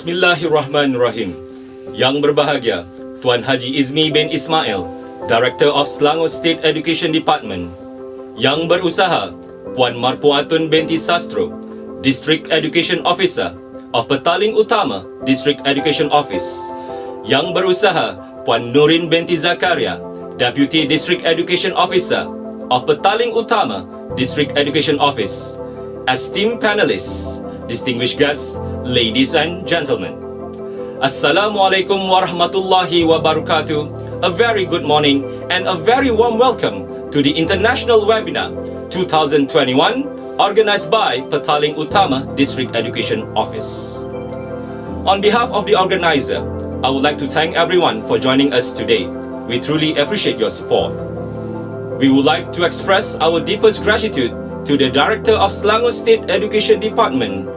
Bismillahirrahmanirrahim. Yang berbahagia, Tuan Haji Izmi bin Ismail, Director of Selangor State Education Department. Yang berusaha, Puan Marpuatun binti Sastro, District Education Officer of Petaling Utama District Education Office. Yang berusaha, Puan Nurin binti Zakaria, Deputy District Education Officer of Petaling Utama District Education Office. Esteemed panelists, distinguished guests, ladies and gentlemen. Assalamualaikum warahmatullahi wabarakatuh. A very good morning and a very warm welcome to the International Webinar 2021 organized by Petaling Utama District Education Office. On behalf of the organizer, I would like to thank everyone for joining us today. We truly appreciate your support. We would like to express our deepest gratitude to the Director of Selangor State Education Department,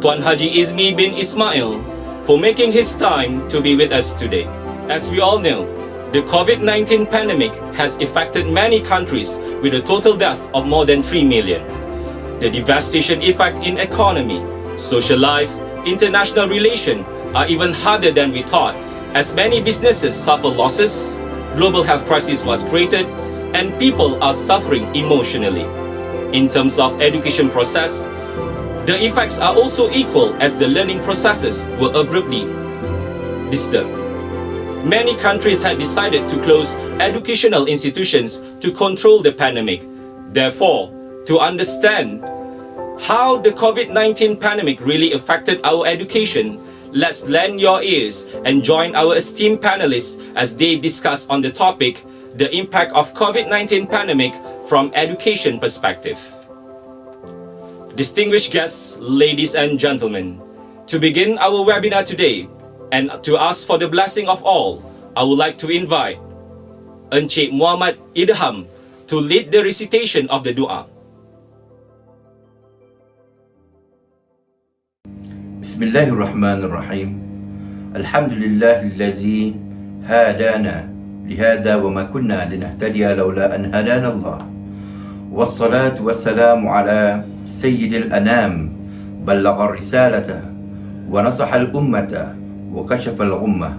Tuan Haji Izmi bin Ismail, for making his time to be with us today. As we all know, the COVID-19 pandemic has affected many countries with a total death of more than 3 million. The devastation effect in economy, social life, international relation are even harder than we thought, as many businesses suffer losses, global health crisis was created, and people are suffering emotionally. In terms of education process, the effects are also equal as the learning processes were abruptly disturbed. Many countries had decided to close educational institutions to control the pandemic. Therefore, to understand how the COVID-19 pandemic really affected our education, let's lend your ears and join our esteemed panelists as they discuss on the topic, the impact of COVID-19 pandemic from education perspective. Distinguished guests, ladies and gentlemen, to begin our webinar today and to ask for the blessing of all, I would like to invite Encik Muhammad Idham to lead the recitation of the dua. Bismillahirrahmanirrahim. Alhamdulillahillazi hadana lihadza wa ma kunna linahtadiya laula an hadana Allah. Wassalatu wassalamu ala sayyidil anam ballagha risalata wa nasaha al-ummata wa kashafa al-ghummah.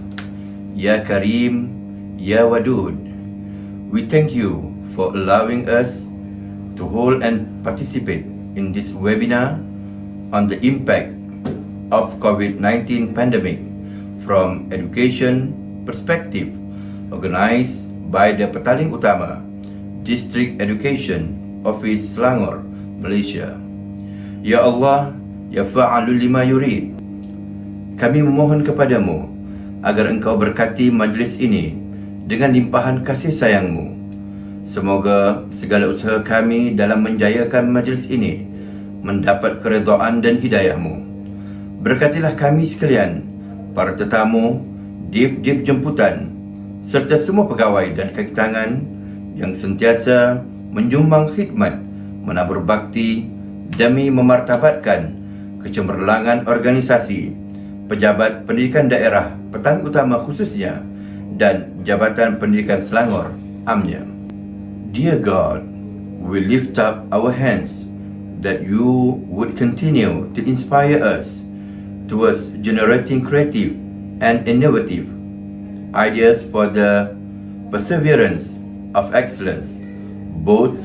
Ya Karim, Ya Wadud, we thank you for allowing us to hold and participate in this webinar on the impact of COVID-19 pandemic from education perspective, organized by the Petaling Utama District Education Office Selangor, Malaysia. Ya Allah, Ya Fa'alul lima yurid, kami memohon kepadamu agar engkau berkati majlis ini dengan limpahan kasih sayangmu. Semoga segala usaha kami dalam menjayakan majlis ini mendapat keredaan dan hidayahmu. Berkatilah kami sekalian, para tetamu, div-div jemputan, serta semua pegawai dan kaki tangan yang sentiasa menjumbang khidmat, menabur bakti demi memartabatkan kecemerlangan organisasi, pejabat pendidikan daerah Petaling Utama khususnya, dan Jabatan Pendidikan Selangor amnya. Dear God, we lift up our hands that you would continue to inspire us towards generating creative and innovative ideas for the perseverance of excellence, both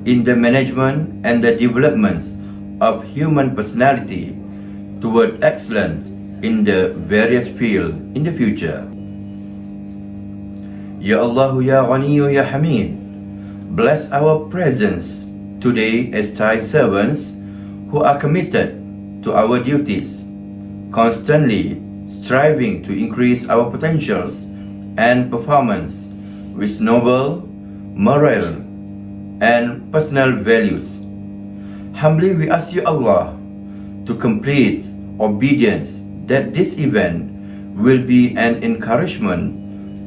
in the management and the developments of human personality toward excellence in the various fields in the future. Ya Allah, Ya Ghani, Ya Hamid, bless our presence today as Thy servants who are committed to our duties, constantly striving to increase our potentials and performance with noble, moral, and personal values. Humbly we ask you, Allah, to complete obedience, that this event will be an encouragement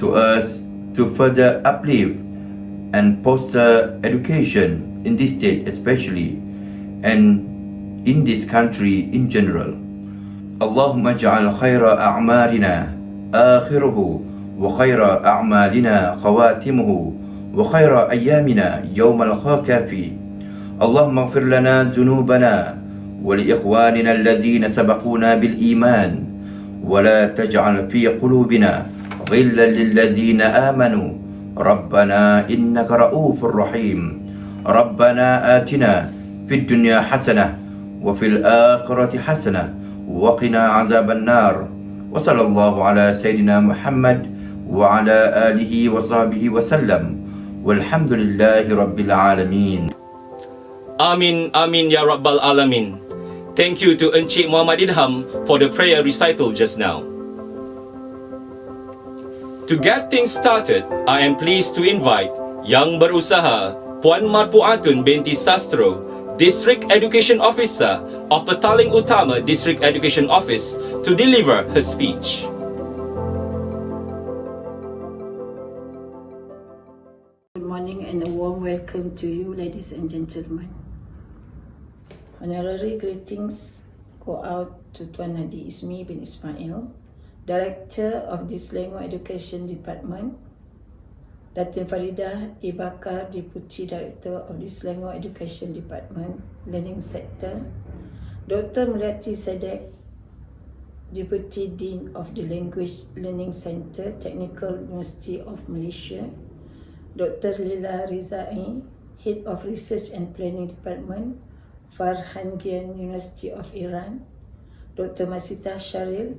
to us to further uplift and foster education in this state especially, and in this country in general. Allahumma ja'al khaira a'malina akhiruhu wa khaira a'malina khawatimuhu wa khaira ayyamina yawmal khakafi. Allahumma ighfir lana dhunubana wa li ikhwanina allazina sabaquna bil iman ولا تجعل في قلوبنا غلا للذين آمنوا ربنا إنك رؤوف رحيم ربنا آتنا في الدنيا حسنة وفي الآخرة حسنة وقنا عذاب النار وصلى الله على سيدنا محمد وعلى آله وصحبه وسلم والحمد لله رب العالمين. Amin, amin ya Rabbal Alamin. Thank you to Encik Muhammad Idham for the prayer recital just now. To get things started, I am pleased to invite Yang Berusaha Puan Marpuatun binti Sastro, District Education Officer of Petaling Utama District Education Office, to deliver her speech. Good morning and a warm welcome to you, ladies and gentlemen. Honorary greetings go out to Tuan Haji Izmi bin Ismail, Director of the Selangor Education Department, Datin Farida Ibakar, Deputy Director of the Selangor Education Department, Learning Sector, Dr. Mulyati Sadek, Deputy Dean of the Language Learning Center, Technical University of Malaysia, Dr. Lila Rizai, Head of Research and Planning Department, Farhangian University of Iran, Dr. Masita Sharil,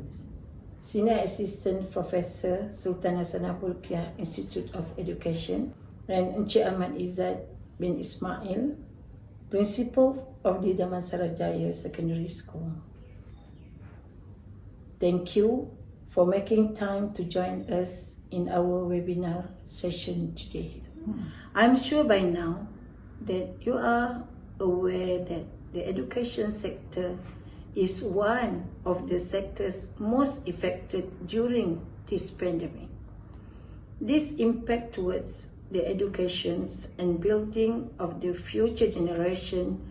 Senior Assistant Professor, Sultan Hasanah Bolkiah Institute of Education, and Encik Ahmad Izzat bin Ismail, Principal of the Damansara Jaya Secondary School. Thank you for making time to join us in our webinar session today. I'm sure by now that you are aware that the education sector is one of the sectors most affected during this pandemic. This impact towards the educations and building of the future generation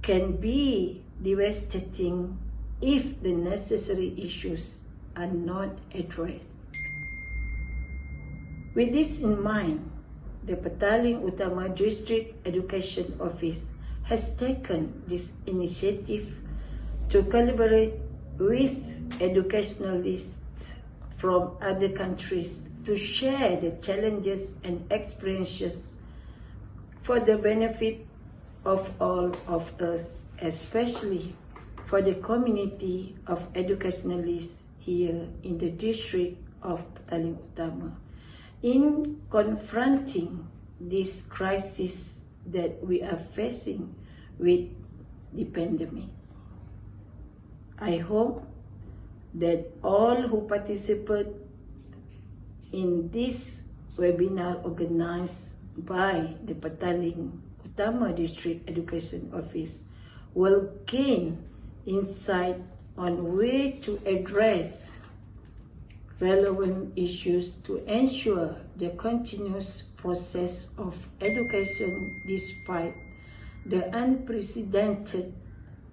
can be devastating if the necessary issues are not addressed. With this in mind, the Petaling Utama District Education Office has taken this initiative to collaborate with educationalists from other countries to share the challenges and experiences for the benefit of all of us, especially for the community of educationalists here in the district of Petaling Utama in confronting this crisis that we are facing with the pandemic. I hope that all who participate in this webinar organized by the Petaling Utama District Education Office will gain insight on way to address relevant issues to ensure the continuous process of education despite the unprecedented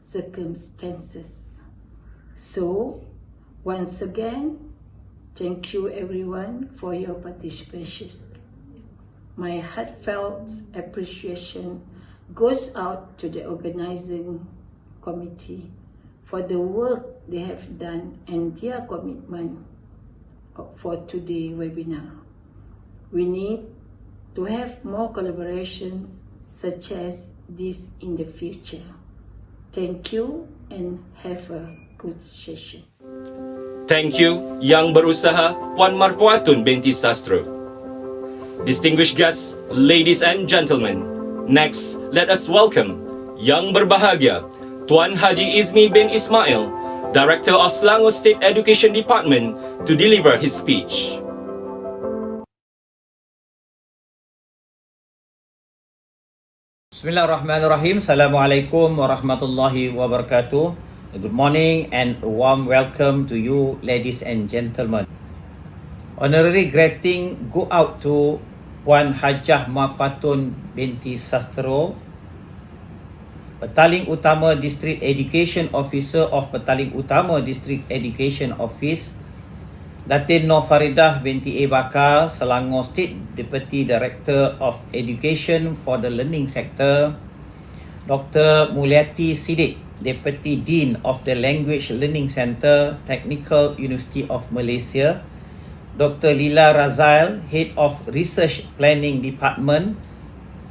circumstances. So, once again, thank you everyone for your participation. My heartfelt appreciation goes out to the organizing committee for the work they have done and their commitment for today's webinar. We need to have more collaborations such as this in the future. Thank you and have a good session. Thank you, Yang Berusaha Puan Marpuatun binti Sastro. Distinguished guests, ladies and gentlemen, next let us welcome Yang Berbahagia Tuan Haji Izmi bin Ismail, Director of Selangor State Education Department, to deliver his speech. Bismillahirrahmanirrahim. Assalamualaikum warahmatullahi wabarakatuh. Good morning and a warm welcome to you, ladies and gentlemen. Honorary greeting go out to Puan Hajah Marpuatun binti Sastro, Petaling Utama District Education Officer of Petaling Utama District Education Office, Datin Nur Faridah binti Bakar, Selangor State Deputy Director of Education for the Learning Sector, Dr. Mulyati Sidek, Deputy Dean of the Language Learning Centre, Technical University of Malaysia, Dr. Lila Razail, Head of Research Planning Department,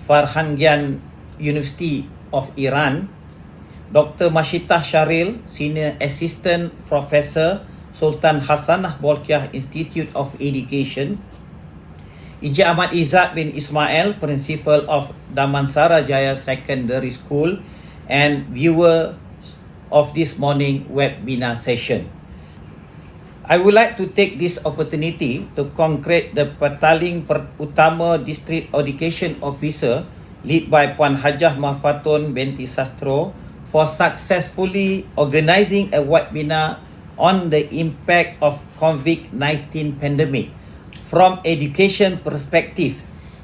Farhangian University of Iran, Dr. Mashitah Sharil, Senior Assistant Professor, Sultan Hassanah Bolkiah Institute of Education, Encik Ahmad Izzat bin Ismail, Principal of Damansara Jaya Secondary School, and viewers of this morning webinar session. I would like to take this opportunity to congratulate the Petaling Utama District Education Officer led by Puan Hajah Mahfatun binti Sastro for successfully organizing a webinar on the impact of COVID-19 pandemic from education perspective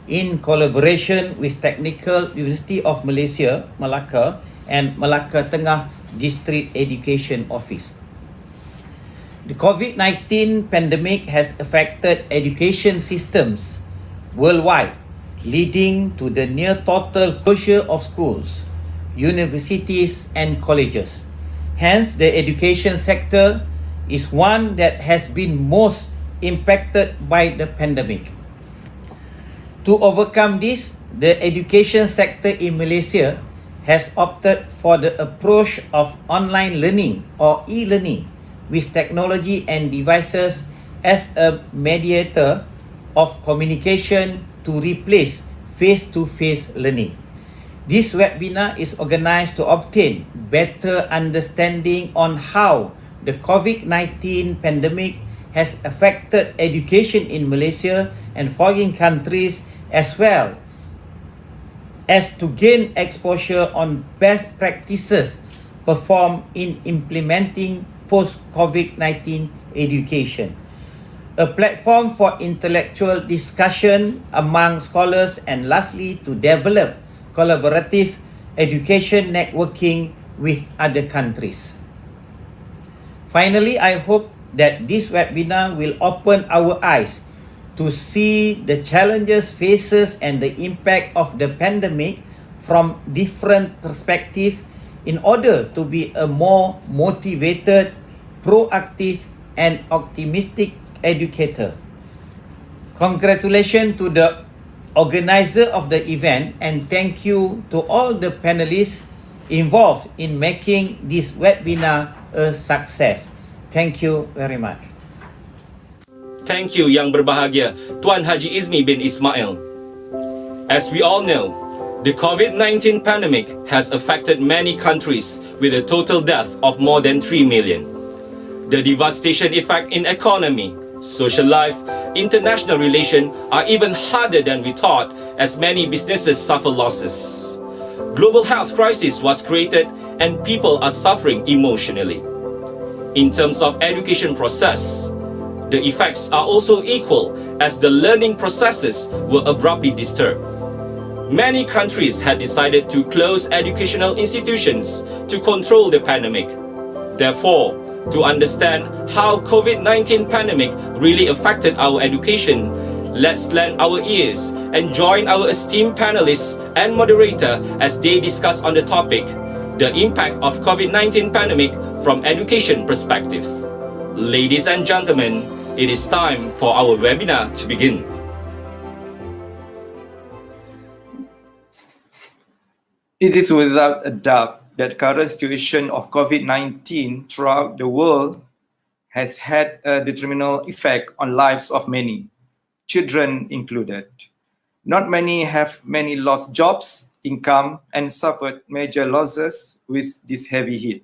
in collaboration with Technical University of Malaysia, Malacca, and Malacca Tengah District Education Office. The COVID-19 pandemic has affected education systems worldwide, leading to the near total closure of schools, universities, and colleges. Hence, the education sector is one that has been most impacted by the pandemic. To overcome this, the education sector in Malaysia has opted for the approach of online learning or e-learning with technology and devices as a mediator of communication to replace face-to-face learning. This webinar is organized to obtain better understanding on how the COVID-19 pandemic has affected education in Malaysia and foreign countries, as well as to gain exposure on best practices performed in implementing post-COVID-19 education. A platform for intellectual discussion among scholars, and lastly, to develop collaborative education networking with other countries. Finally, I hope that this webinar will open our eyes to see the challenges, faces, and the impact of the pandemic from different perspectives in order to be a more motivated, proactive, and optimistic educator. Congratulations to the organizer of the event, and thank you to all the panelists involved in making this webinar a success. Thank you very much. Thank you, Yang Berbahagia, Tuan Haji Izmi bin Ismail. As we all know, the COVID-19 pandemic has affected many countries with a total death of more than 3 million. The devastation effect in economy, social life, international relation are even harder than we thought, as many businesses suffer losses. Global health crisis was created and people are suffering emotionally. In terms of education process, the effects are also equal, as the learning processes were abruptly disturbed. Many countries had decided to close educational institutions to control the pandemic. Therefore, to understand how COVID-19 pandemic really affected our education, let's lend our ears and join our esteemed panelists and moderator as they discuss on the topic, the impact of COVID-19 pandemic from education perspective. Ladies and gentlemen, it is time for our webinar to begin. It is without a doubt that current situation of COVID-19 throughout the world has had a detrimental effect on lives of many, children included. Not many have lost jobs, income, and suffered major losses with this heavy hit.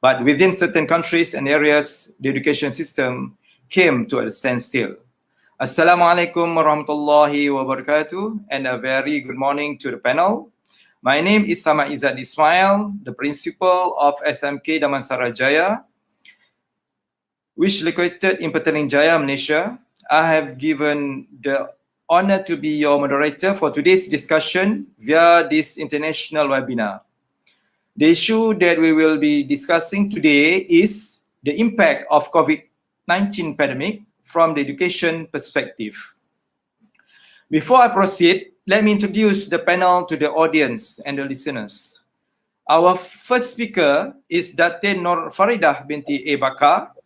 But within certain countries and areas, the education system came to a standstill. Assalamualaikum warahmatullahi wabarakatuh, and a very good morning to the panel. My name is Ahmad Izzat Ismail, the principal of SMK Damansara Jaya, which located in Petaling Jaya, Malaysia. I have given the honor to be your moderator for today's discussion via this international webinar. The issue that we will be discussing today is the impact of COVID-19 pandemic from the education perspective. Before I proceed, let me introduce the panel to the audience and the listeners. Our first speaker is Datin Nur Faridah binti A. Bakar,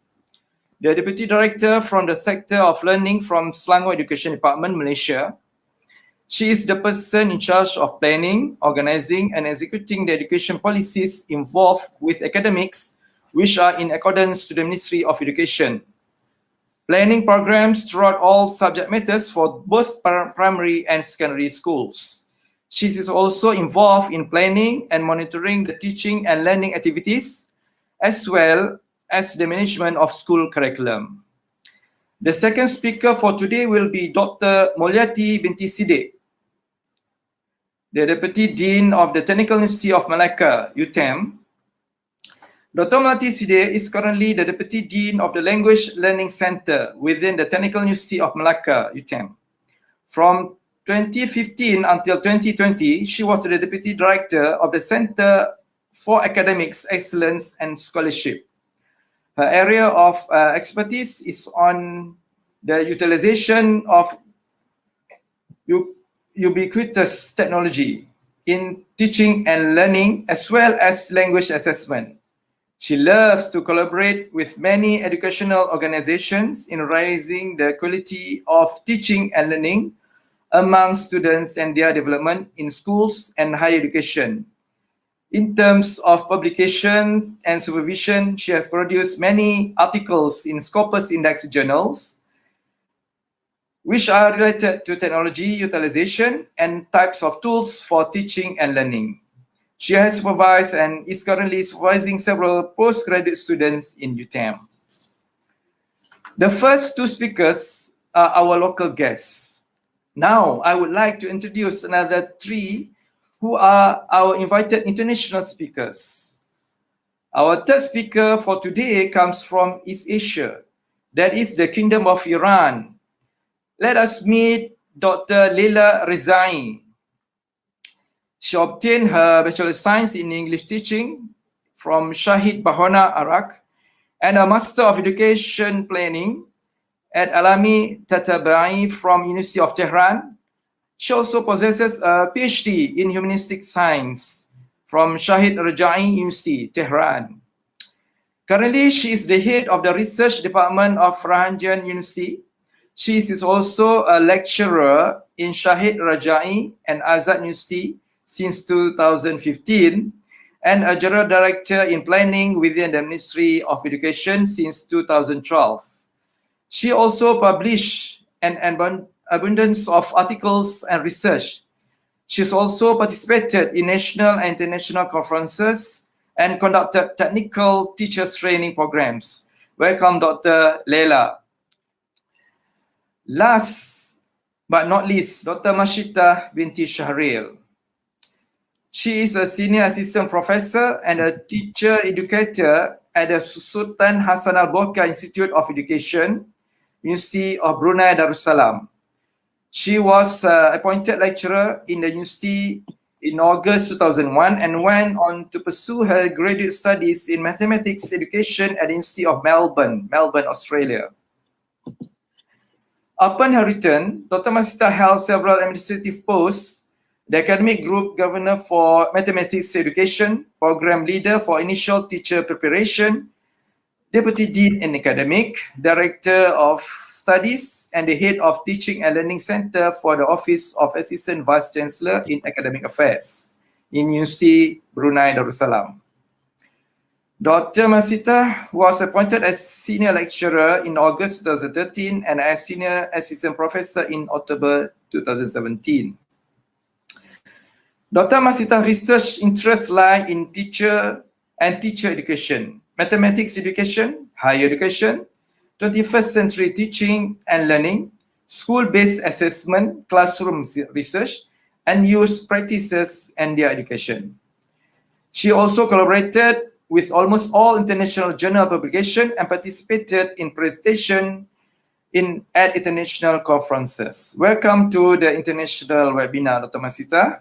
the Deputy Director from the Sector of Learning from Selangor Education Department, Malaysia. She is the person in charge of planning, organizing, and executing the education policies involved with academics, which are in accordance to the Ministry of Education. Planning programs throughout all subject matters for both primary and secondary schools. She is also involved in planning and monitoring the teaching and learning activities, as well as the management of school curriculum. The second speaker for today will be Dr. Mulyati binti Siddiq, the Deputy Dean of the Technical University of Malacca, UTEM. Dr. Mulyati Siddiq is currently the Deputy Dean of the Language Learning Center within the Technical University of Malacca, UTEM. From 2015 until 2020, she was the Deputy Director of the Center for Academics Excellence and Scholarship. Her area of expertise is on the utilization of ubiquitous technology in teaching and learning, as well as language assessment. She loves to collaborate with many educational organizations in raising the quality of teaching and learning among students and their development in schools and higher education. In terms of publications and supervision, she has produced many articles in Scopus Index journals, which are related to technology utilization and types of tools for teaching and learning. She has supervised and is currently supervising several postgraduate students in UTEM. The first two speakers are our local guests. Now, I would like to introduce another three who are our invited international speakers. Our third speaker for today comes from East Asia, that is the Kingdom of Iran. Let us meet Dr. Leila Rezai. She obtained her Bachelor of Science in English Teaching from Shahid Bahona, Iraq, and a Master of Education Planning at Alami Tatabai from University of Tehran. She also possesses a PhD in Humanistic Science from Shahid Rajai University, Tehran. Currently, she is the head of the research department of Rahanjan University. She is also a lecturer in Shahid Rajai and Azad University since 2015, and a general director in planning within the Ministry of Education since 2012. She also published an abundance of articles and research. She's also participated in national and international conferences and conducted technical teachers training programs. Welcome, Dr. Leila. Last but not least, Dr. Mashita binti Shahril. She is a senior assistant professor and a teacher educator at the Sultan Hassan Al Bolkiah Institute of Education, University of Brunei Darussalam. She was appointed lecturer in the university in August 2001 and went on to pursue her graduate studies in mathematics education at the University of Melbourne, Australia. Upon her return, Dr. Masita held several administrative posts: the academic group governor for mathematics education, program leader for initial teacher preparation, deputy dean in academic, director of studies, and the head of teaching and learning center for the office of assistant vice chancellor in academic affairs in University Brunei Darussalam. Dr. Masita was appointed as senior lecturer in August 2013 and as senior assistant professor in October 2017. Dr. Masita's research interests lie in teacher education, mathematics education, higher education, 21st century teaching and learning, school-based assessment, classroom research, and youth practices and their education. She also collaborated with almost all international journal publications and participated in presentation at international conferences. Welcome to the international webinar, Dr. Masita.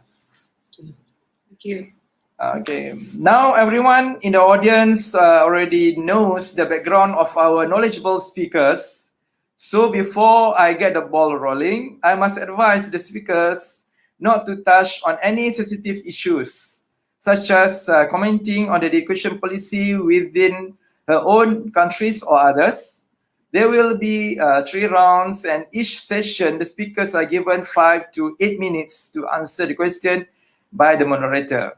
Thank you. Okay, now everyone in the audience already knows the background of our knowledgeable speakers. So before I get the ball rolling, I must advise the speakers not to touch on any sensitive issues, such as commenting on the education policy within her own countries or others. There will be 3 rounds, and each session the speakers are given 5 to 8 minutes to answer the question by the moderator.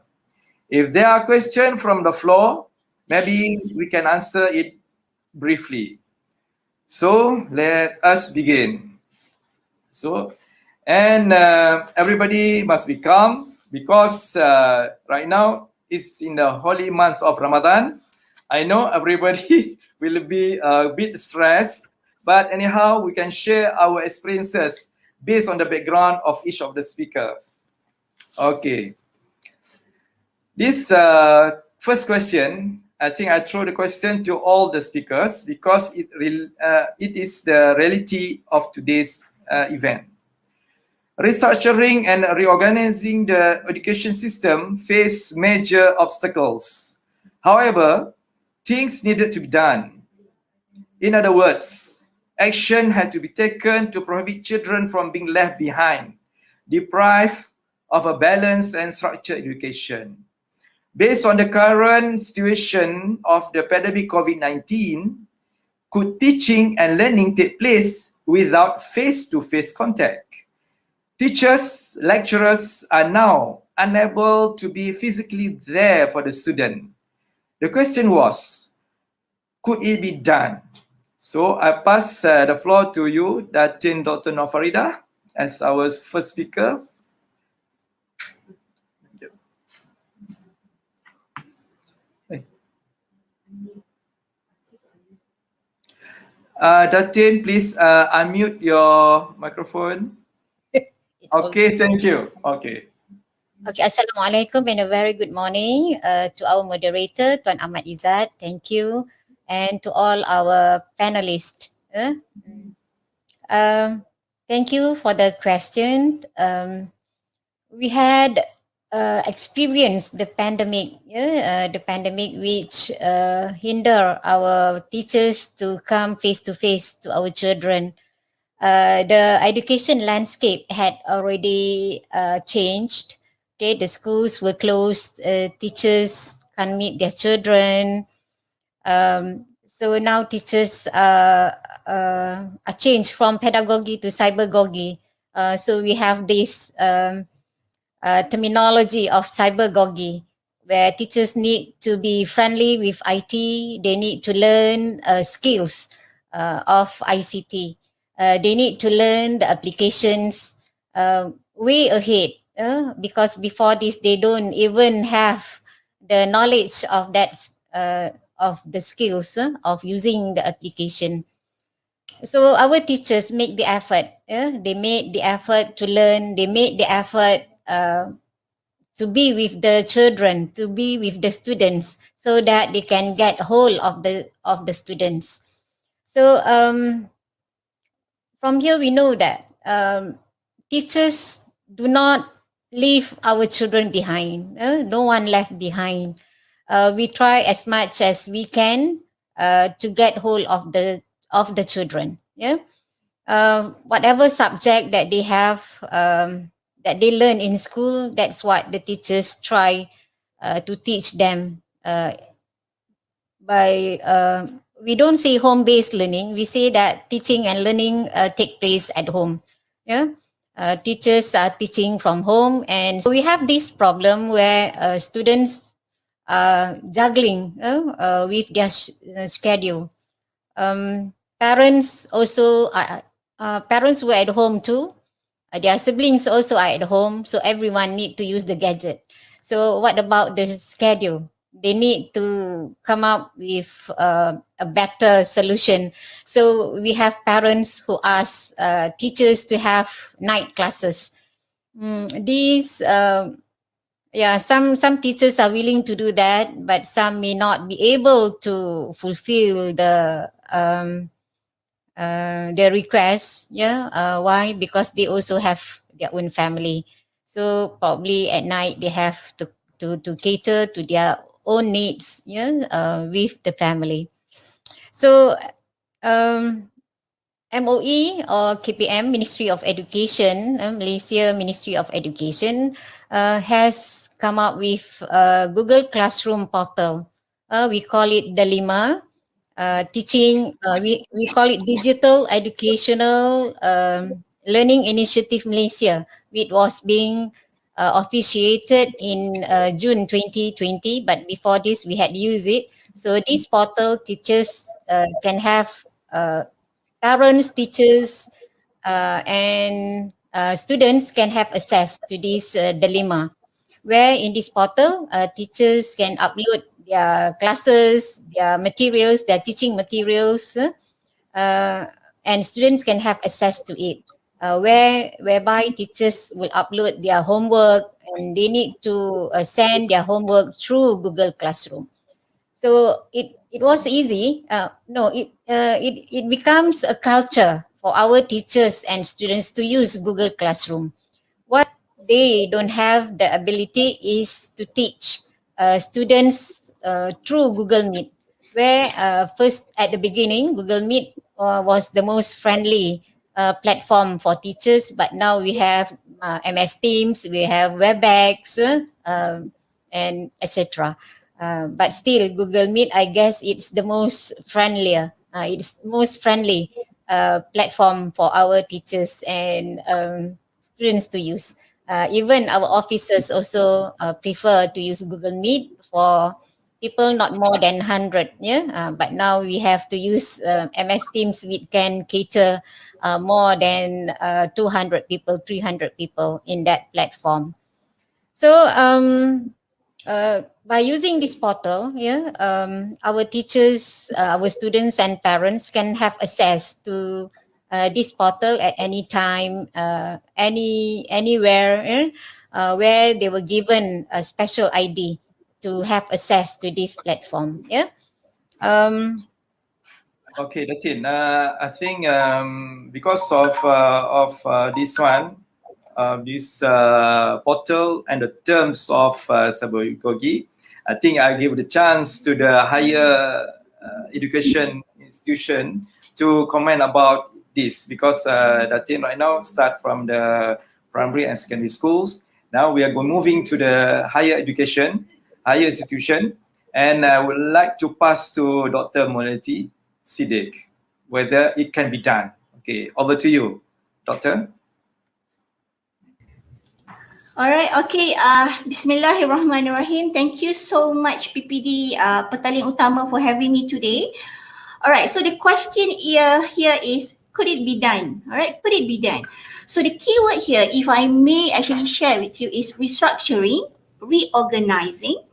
If there are questions from the floor, maybe we can answer it briefly. So let us begin. So, and everybody must be calm because right now it's in the holy month of Ramadan. I know everybody will be a bit stressed, but anyhow, we can share our experiences based on the background of each of the speakers. Okay. This first question, I think I throw the question to all the speakers because it is the reality of today's event. Restructuring and reorganizing the education system face major obstacles. However, things needed to be done. In other words, action had to be taken to prohibit children from being left behind, deprived of a balanced and structured education. Based on the current situation of the pandemic COVID-19, could teaching and learning take place without face-to-face contact? Teachers, lecturers are now unable to be physically there for the student. The question was, could it be done? So I pass the floor to you, Datin Dr. Nofarida, as our first speaker. Datin, please unmute your microphone. Okay, thank you. Okay. Okay, Assalamualaikum and a very good morning to our moderator, Tuan Ahmad Izzat. Thank you. And to all our panelists. Thank you for the question. We had experienced the pandemic, which hinder our teachers to come face to face to our children. The education landscape had already changed. Okay, the schools were closed. Teachers can't meet their children. So now teachers are changed from pedagogy to cybergogy. So we have this terminology of cybergogy, where teachers need to be friendly with IT. They need to learn skills of ICT. They need to learn the applications way ahead because before this they don't even have the knowledge of that of the skills of using the application. So our teachers make the effort. They made the effort to learn. They made the effort to be with the children, to be with the students, so that they can get hold of the students. So from here we know that teachers do not leave our children behind. No one left behind. We try as much as we can to get hold of the children. Whatever subject that they have, that they learn in school, that's what the teachers try to teach them by we don't say home-based learning. We say that teaching and learning take place at home. Teachers are teaching from home, and so we have this problem where students are juggling with their schedule. Parents also parents were at home too. Their siblings also are at home, so everyone need to use the gadget. So what about the schedule? They need to come up with a better solution. So we have parents who ask teachers to have night classes. Some teachers are willing to do that, but some may not be able to fulfill the requests. Why? Because they also have their own family. So probably at night they have to cater to their own needs with the family. So MOE or KPM, Ministry of Education, Malaysia Ministry of Education has come up with Google Classroom portal. We call it Delima. We call it Digital Educational Learning Initiative Malaysia. It was being officiated in June 2020, but before this we had used it. So this portal, teachers can have parents, teachers, and students can have access to this dilemma, where in this portal, teachers can upload their classes, their materials, their teaching materials, and students can have access to it. Whereby teachers will upload their homework and they need to send their homework through Google Classroom. So it was easy. It becomes a culture for our teachers and students to use Google Classroom. What they don't have the ability is to teach students through Google Meet, where first at the beginning, Google Meet was the most friendly platform for teachers, but now we have MS Teams, we have WebEx, and etc. But still, Google Meet, I guess it's the most friendlier. It's most friendly platform for our teachers and students to use. Even our officers also prefer to use Google Meet for people not more than 100. But now we have to use MS Teams, which can cater more than 200 people, 300 people in that platform. So by using this portal, our teachers, our students and parents can have access to this portal at any time, anywhere, where they were given a special ID to have access to this platform. Okay, Datin. I think because of this one, this portal and the terms of Sabagogi, I think I give the chance to the higher education institution to comment about this, because Datin right now start from the primary and secondary schools. Now we are moving to the higher education, higher institution, and I would like to pass to Dr. Monality Siddiq, whether it can be done. Okay, over to you, Doctor. All right, okay. Bismillahirrahmanirrahim. Thank you so much, PPD Petaling Utama, for having me today. All right, so the question here is, could it be done? All right, could it be done? So the keyword here, if I may actually share with you, is restructuring, reorganizing,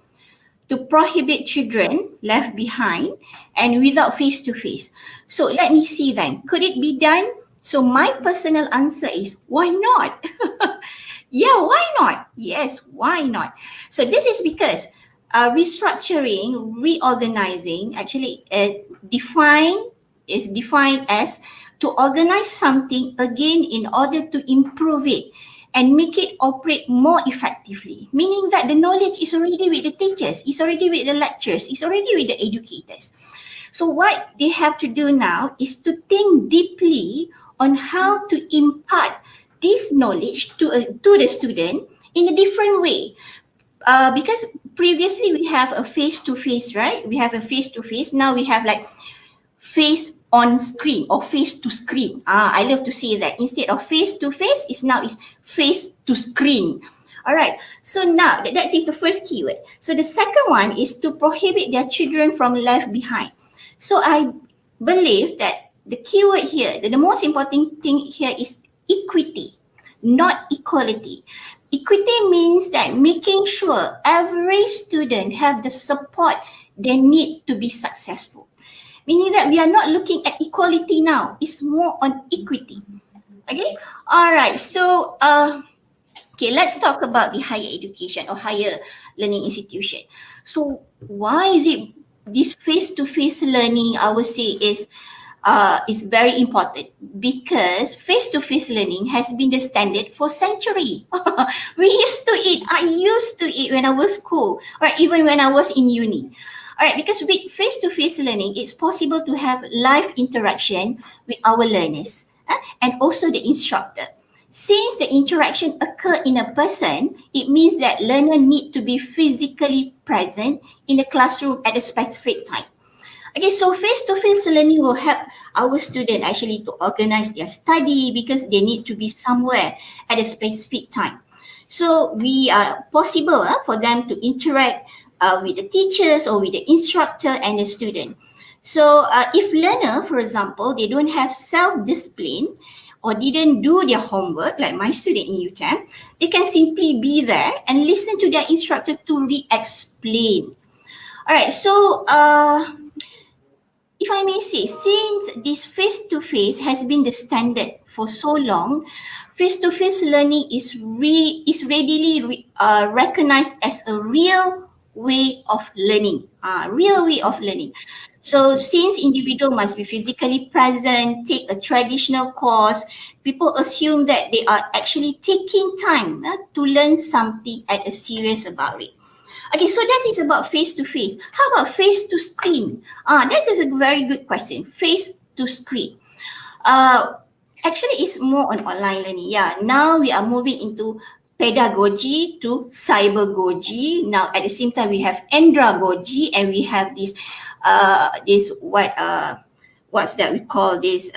to prohibit children left behind and without face-to-face. So let me see then, could it be done? So my personal answer is, why not? Yeah, why not? Yes, why not? So this is because restructuring, reorganizing actually is defined as to organize something again in order to improve it and make it operate more effectively, meaning that the knowledge is already with the teachers, is already with the lecturers, is already with the educators. So what they have to do now is to think deeply on how to impart this knowledge to the student in a different way. Because previously we have a face-to-face, right? We have a face-to-face. Now we have like face on screen or face to screen. I love to say that instead of face-to-face, it's face to screen. All right. So now that is the first keyword. So the second one is to prohibit their children from left behind. So I believe that the keyword here, the most important thing here is equity, not equality. Equity means that making sure every student have the support they need to be successful. Meaning that we are not looking at equality now, it's more on equity. Okay, all right, so okay, let's talk about the higher education or higher learning institution. So why is it this face-to-face learning, I would say, is very important? Because face-to-face learning has been the standard for centuries. I used to it when I was school, or even when I was in uni. All right, because with face-to-face learning, it's possible to have live interaction with our learners and also the instructor. Since the interaction occur in a person, it means that learner need to be physically present in the classroom at a specific time. Okay, so face-to-face learning will help our student actually to organize their study because they need to be somewhere at a specific time. So we are possible for them to interact with the teachers or with the instructor and the student. So if learner, for example, they don't have self-discipline or didn't do their homework, like my student in UTM, they can simply be there and listen to their instructor to re-explain. All right, so if I may say, since this face-to-face has been the standard for so long, face-to-face learning is readily recognized as a real way of learning. So since individual must be physically present, take a traditional course, people assume that they are actually taking time to learn something and are serious about it. Okay, so that is about face-to-face. How about face-to-screen? That is a very good question. Face-to-screen. Actually, it's more on online learning. Yeah, now we are moving into pedagogy to cybergogy. Now, at the same time, we have andragogy and we have this what's that we call this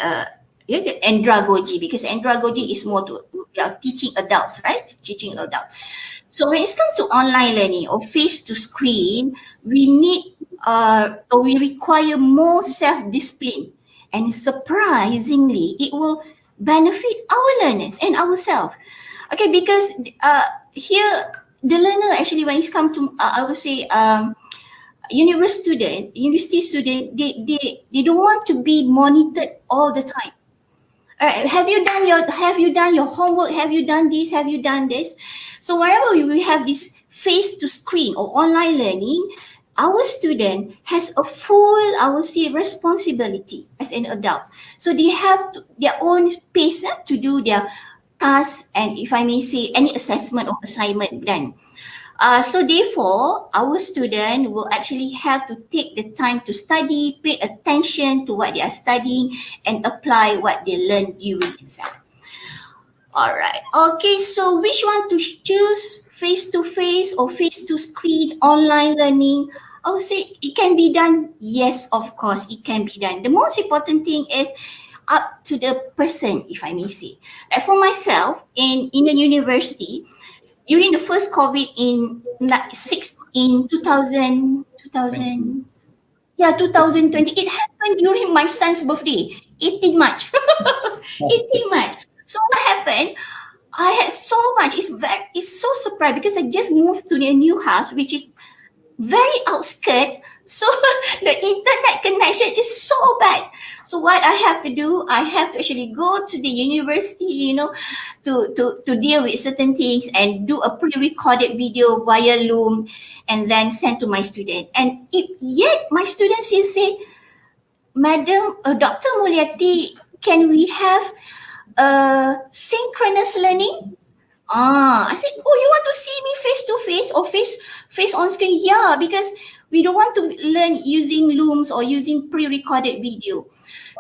andragogy, because andragogy is more to teaching adults, right? Teaching adults. So when it comes to online learning or face-to-screen, we need or we require more self-discipline, and surprisingly, it will benefit our learners and ourselves. Okay, because here the learner actually, when it comes to I would say university student, they don't want to be monitored all the time. All right, have you done your homework? Have you done this? Have you done this? So wherever we have this face-to-screen or online learning, our student has a full, I would say, responsibility as an adult. So they have their own pace to do their tasks and, if I may say, any assessment or assignment done. So therefore, our student will actually have to take the time to study, pay attention to what they are studying, and apply what they learn during exam. All right. Okay, so which one to choose, face-to-face or face-to-screen online learning? I would say it can be done. Yes, of course, it can be done. The most important thing is up to the person, if I may say. For myself, in the university, during the first COVID in 2020, it happened during my son's birthday, 18 March. 18 March. So what happened? I had so much. It's so surprised because I just moved to a new house, which is very outskirt. So the internet connection is so bad. So what I have to do, I have to actually go to the university, to deal with certain things and do a pre-recorded video via Loom and then send to my student. And yet my students still say, Madam, Dr. Mulyati, can we have synchronous learning? I said, oh, you want to see me face-to-face or face on screen? Yeah, because we don't want to learn using Looms or using pre-recorded video.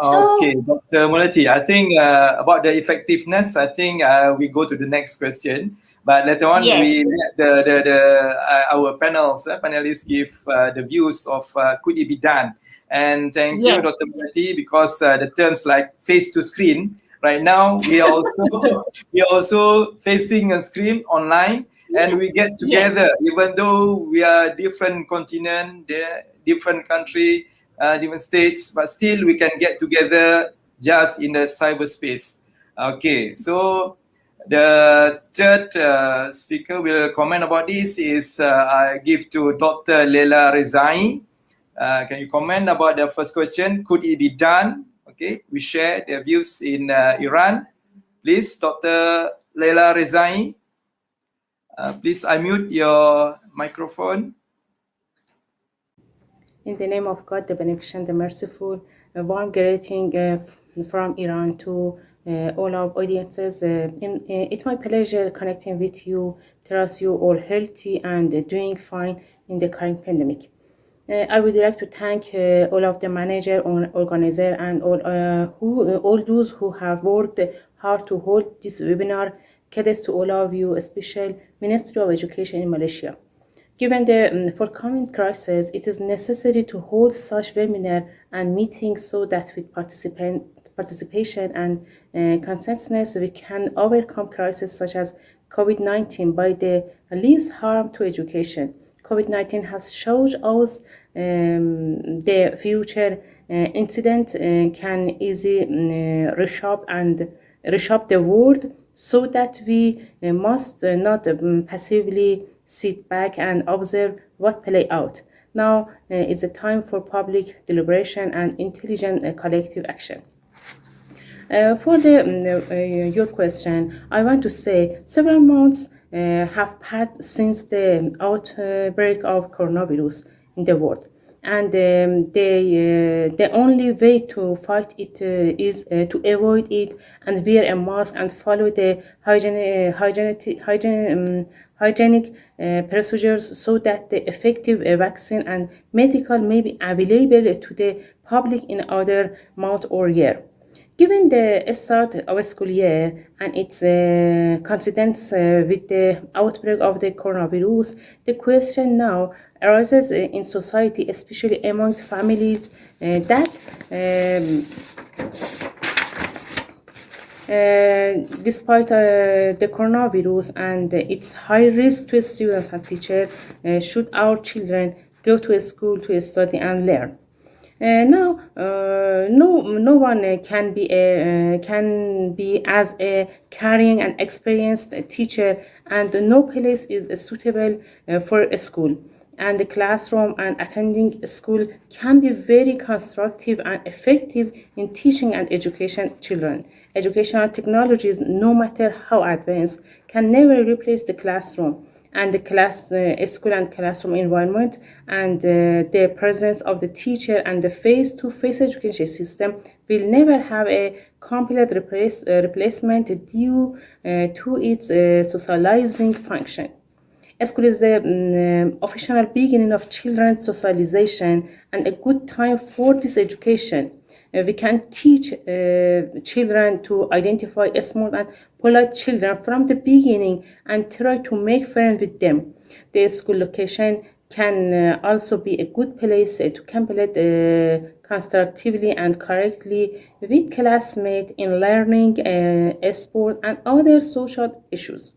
Okay, Dr. Mulyati, I think about the effectiveness, I think we go to the next question. But later on, Yes. we let our panelists give the views of could it be done. And thank you, Yes. Dr. Mulyati, because the terms like face to screen, right now we are also facing a screen online, and we get together, even though we are different continent, different country, different states, but still we can get together just in the cyberspace. Okay, so the third speaker will comment about this is I give to Dr. Leila Rezai. Can you comment about the first question? Could it be done? Okay, we share their views in Iran. Please, Dr. Leila Rezai, please unmute your microphone. In the name of God, the Beneficent, the Merciful, a warm greeting from Iran to all our audiences. It's my pleasure connecting with you, trust you all healthy and doing fine in the current pandemic. I would like to thank all of the manager, organizer, and all those who have worked how to hold this webinar. Credits to all of you, especially Ministry of Education in Malaysia. Given the forthcoming crisis, it is necessary to hold such webinar and meetings so that with participation and consensus, we can overcome crises such as COVID-19 by the least harm to education. COVID-19 has shown us the future incident can easily reshape the world, so that we must not passively sit back and observe what play out. Now is a time for public deliberation and intelligent collective action. For your question, I want to say several months have passed since the outbreak of coronavirus in the world, and the only way to fight it is to avoid it and wear a mask and follow the hygienic procedures, so that the effective vaccine and medical may be available to the public in other month or year. Given the start of school year and its coincidence with the outbreak of the coronavirus, the question now arises in society, especially among families, that despite the coronavirus and its high risk to students and teachers, should our children go to school to study and learn? No one can be as a caring and experienced teacher, and no place is suitable for a school. And the classroom and attending school can be very constructive and effective in teaching and education children. Educational technologies, no matter how advanced, can never replace the classroom and the school and classroom environment, and the presence of the teacher and the face-to-face education system will never have a complete replacement due to its socializing function. School is the official beginning of children's socialization and a good time for this education. We can teach children to identify small and polite children from the beginning and try to make friends with them. The school location can also be a good place to complete constructively and correctly with classmates in learning, sport, and other social issues.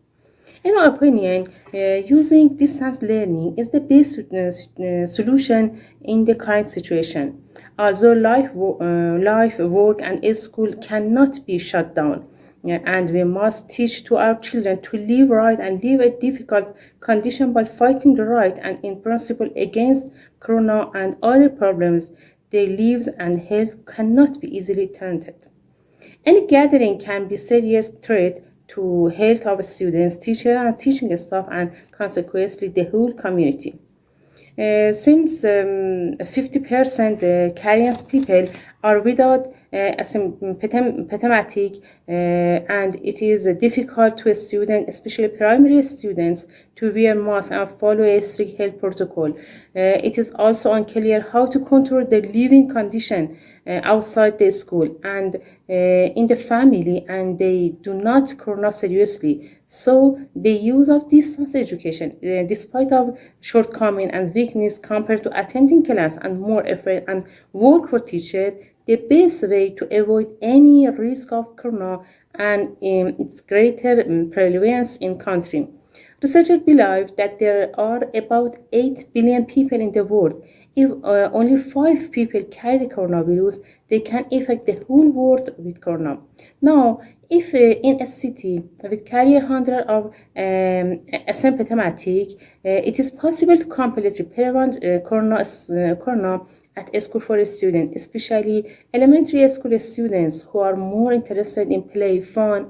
In my opinion, using distance learning is the best solution in the current situation. Although life, work, and school cannot be shut down, and we must teach to our children to live right and live a difficult condition by fighting the right and in principle against corona and other problems, their lives and health cannot be easily tainted. Any gathering can be a serious threat to health of students, teachers, and teaching staff, and consequently the whole community. Since 50% Korean people are without asymptomatic, and it is difficult to a student, especially primary students, to wear masks and follow a strict health protocol. It is also unclear how to control the living condition outside the school and in the family, and they do not corona seriously. So the use of distance education, despite of shortcoming and weakness compared to attending class and more effort and work for teacher, the best way to avoid any risk of corona and its greater prevalence in country. Researchers believe that there are about 8 billion people in the world. If only 5 people carry the coronavirus, they can affect the whole world with corona. Now, if in a city with carry 100 of asymptomatic, it is possible to completely prevent corona at a school for a student, especially elementary school students who are more interested in play, fun,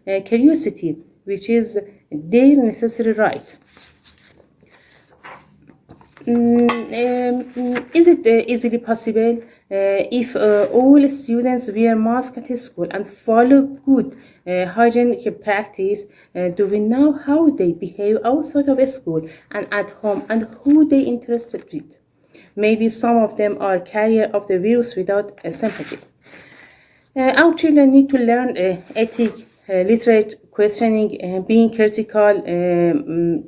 and curiosity, which is their necessary right. Is it easily possible if all students wear masks at school and follow good hygienic practice? Do we know how they behave outside of school and at home, and who they interested with? Maybe some of them are carrier of the virus without sympathy. Our children need to learn ethic, literate, questioning, being critical,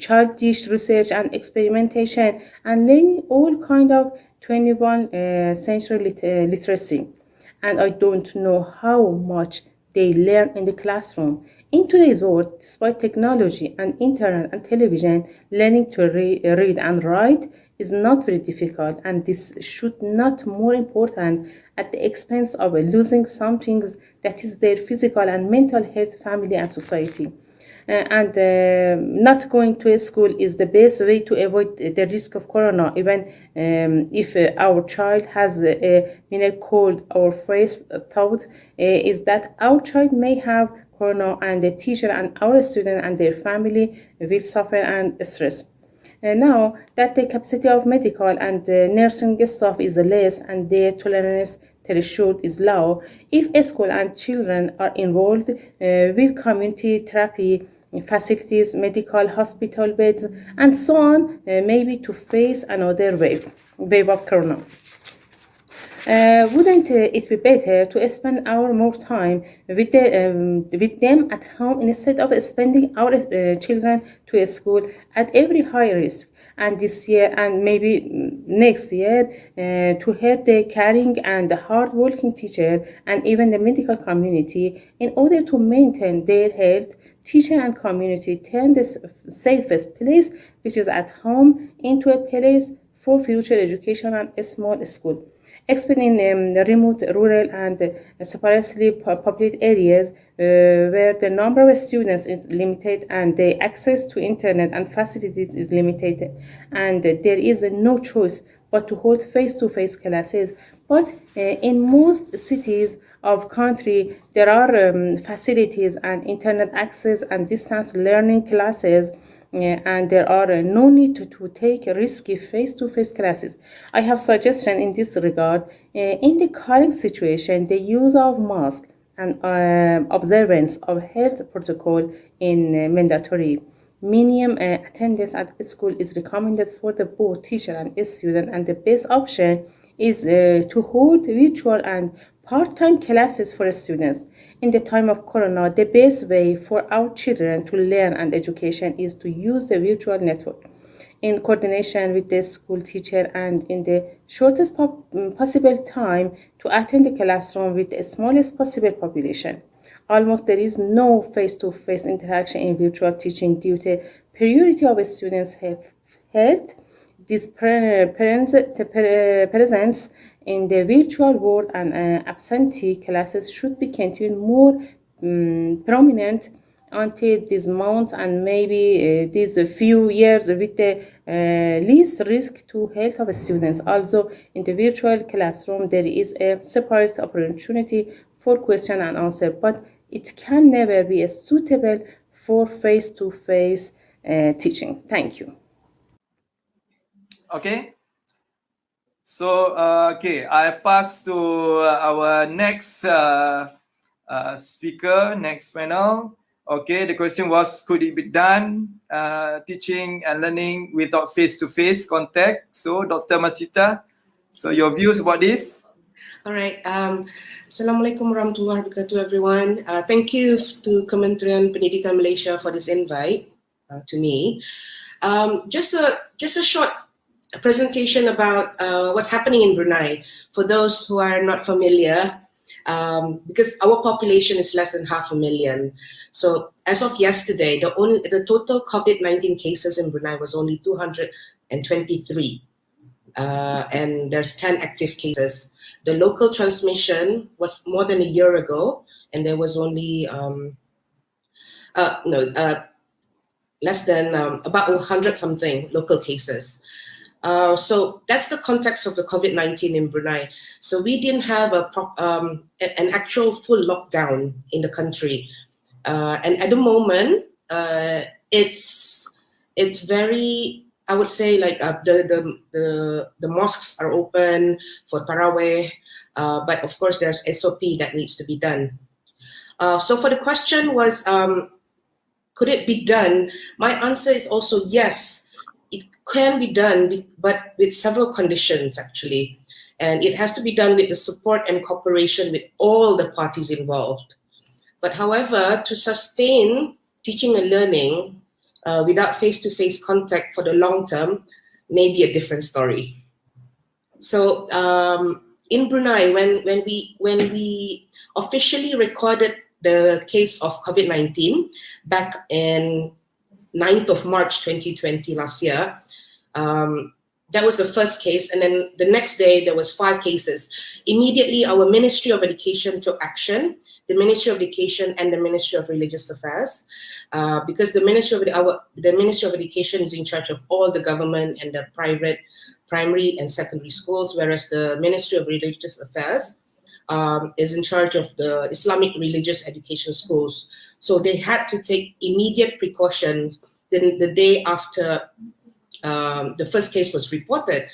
childish research and experimentation, and learning all kind of 21st century literacy. And I don't know how much they learn in the classroom. In today's world, despite technology and internet and television, learning to read and write is not very difficult, and this should not more important at the expense of losing something that is their physical and mental health, family and society. And not going to a school is the best way to avoid the risk of corona, even if our child has a cold. Our first thought is that our child may have corona, and the teacher and our student and their family will suffer and stress. Now that the capacity of medical and nursing staff is less and their tolerance threshold is low, if a school and children are involved with community therapy facilities, medical hospital beds, and so on, maybe to face another wave of corona. Wouldn't it be better to spend our more time with them at home instead of spending our children to a school at every high risk? And this year and maybe next year, to help the caring and the hard-working teacher and even the medical community in order to maintain their health, teacher and community turn the safest place, which is at home, into a place for future education and a small school. Except in remote, rural, and sparsely populated areas where the number of students is limited and the access to internet and facilities is limited, and there is no choice but to hold face-to-face classes. But in most cities of country, there are facilities and internet access and distance learning classes, and there are no need to take risky face-to-face classes. I have suggestion in this regard. In the current situation, the use of mask and observance of health protocol in mandatory. Minimum attendance at school is recommended for the both teacher and student, and the best option is to hold virtual and part-time classes for students. In the time of corona, the best way for our children to learn and education is to use the virtual network in coordination with the school teacher and in the shortest possible time to attend the classroom with the smallest possible population. Almost there is no face-to-face interaction in virtual teaching due to priority of students' health. This presence in the virtual world and absentee classes should be continued more prominent until these months and maybe these few years with the least risk to health of students. Also, in the virtual classroom, there is a separate opportunity for question and answer, but it can never be suitable for face-to-face teaching. Thank you. Okay. So, I pass to our next speaker, next panel. Okay, the question was, could it be done, teaching and learning without face-to-face contact? So, Dr. Masita, so your views about this? All right. Assalamualaikum warahmatullahi wabarakatuh, everyone. Thank you to Kementerian Pendidikan Malaysia for this invite to me. Just a short presentation about what's happening in Brunei for those who are not familiar, because our population is less than 500,000. So as of yesterday, the total COVID-19 cases in Brunei was only 223, and there's 10 active cases. The local transmission was more than a year ago, and there was only less than about 100 something local cases. So that's the context of the COVID-19 in Brunei. So we didn't have an actual full lockdown in the country, and at the moment, it's very, I would say, like the mosques are open for Taraweh, but of course there's SOP that needs to be done. So for the question was, could it be done? My answer is also yes. It can be done, but with several conditions actually. and it has to be done with the support and cooperation with all the parties involved. But however, to sustain teaching and learning without face-to-face contact for the long term may be a different story. So in Brunei, when we officially recorded the case of COVID-19 back in 9th of March 2020 last year, that was the first case, and then the next day there was 5 cases. Immediately, our Ministry of Education took action. The Ministry of Education and the Ministry of Religious Affairs, because the Ministry of Education is in charge of all the government and the private primary and secondary schools, whereas the Ministry of Religious Affairs is in charge of the Islamic religious education schools. So they had to take immediate precautions the day after the first case was reported.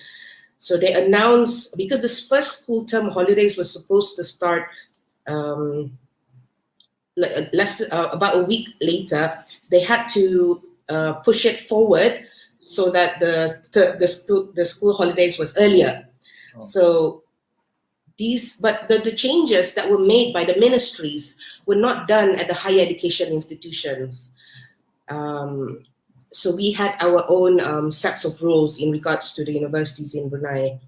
So they announced, because this first school term holidays was supposed to start about a week later, they had to push it forward so that the school holidays was earlier. Oh. So the changes that were made by the ministries were not done at the higher education institutions. So we had our own sets of rules in regards to the universities in Brunei.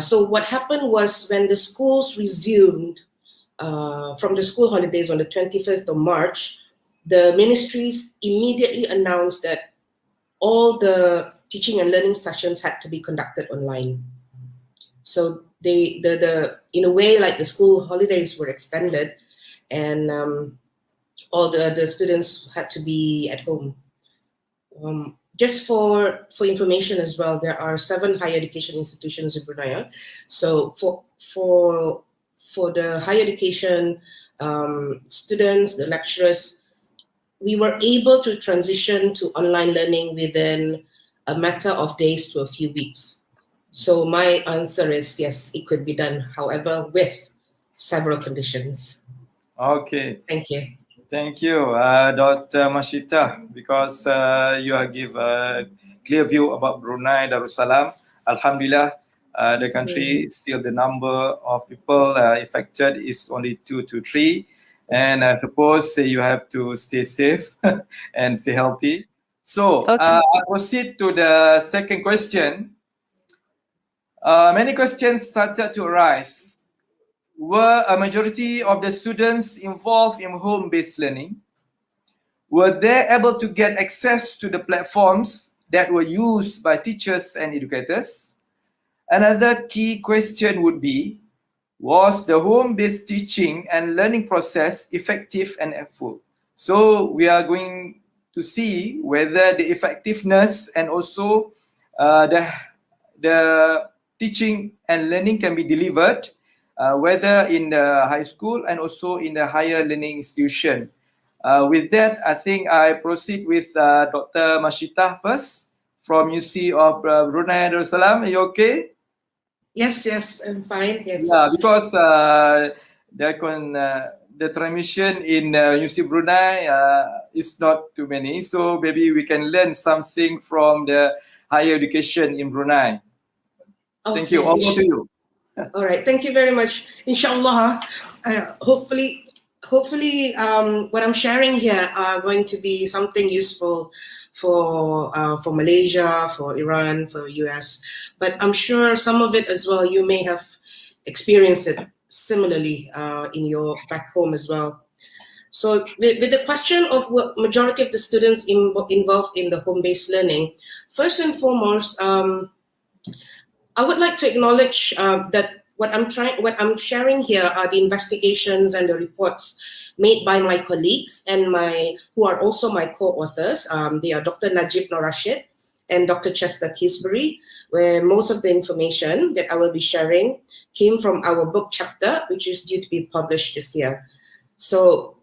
So what happened was, when the schools resumed from the school holidays on the 25th of March, the ministries immediately announced that all the teaching and learning sessions had to be conducted online. So in a way, like, the school holidays were extended, and all the students had to be at home. Just for information as well, there are 7 higher education institutions in Brunei. So for the higher education students, the lecturers, we were able to transition to online learning within a matter of days to a few weeks. So my answer is yes, it could be done, however, with several conditions. Okay. Thank you. Thank you, Dr. Mashita, because you have give a clear view about Brunei Darussalam. Alhamdulillah, the country, still the number of people affected is only 2 to 3. And I suppose you have to stay safe and stay healthy. So I proceed to the second question. Many questions started to arise. Were a majority of the students involved in home-based learning? Were they able to get access to the platforms that were used by teachers and educators? Another key question would be, was the home-based teaching and learning process effective and helpful? So we are going to see whether the effectiveness and also the teaching and learning can be delivered, whether in the high school and also in the higher learning institution. With that, I think I proceed with Dr. Mashita first from UC of Brunei Darussalam. Are you okay? Yes, I'm fine. Yes. Yeah, because the transmission in UC Brunei is not too many, so maybe we can learn something from the higher education in Brunei. Okay. Thank you. Over to you. All right. Thank you very much. Inshallah, hopefully, what I'm sharing here are going to be something useful for Malaysia, for Iran, for US. But I'm sure some of it as well, you may have experienced it similarly in your back home as well. So with the question of what majority of the students involved in the home-based learning, first and foremost, I would like to acknowledge that what I'm sharing here are the investigations and the reports made by my colleagues and who are also my co-authors. They are Dr. Najib Nur Rashid and Dr. Chester Kisbury, where most of the information that I will be sharing came from our book chapter, which is due to be published this year. So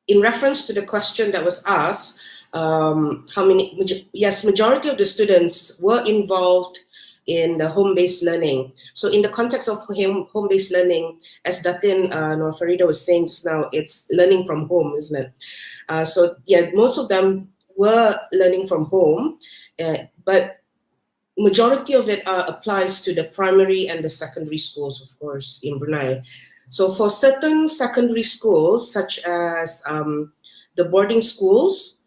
in reference to the question that was asked, majority of the students were involved in the home-based learning. So in the context of home-based learning, as Datin Nur Farida was saying just now, it's learning from home, isn't it? So yeah, most of them were learning from home, but majority of it applies to the primary and the secondary schools, of course, in Brunei. So for certain secondary schools, such as the boarding schools,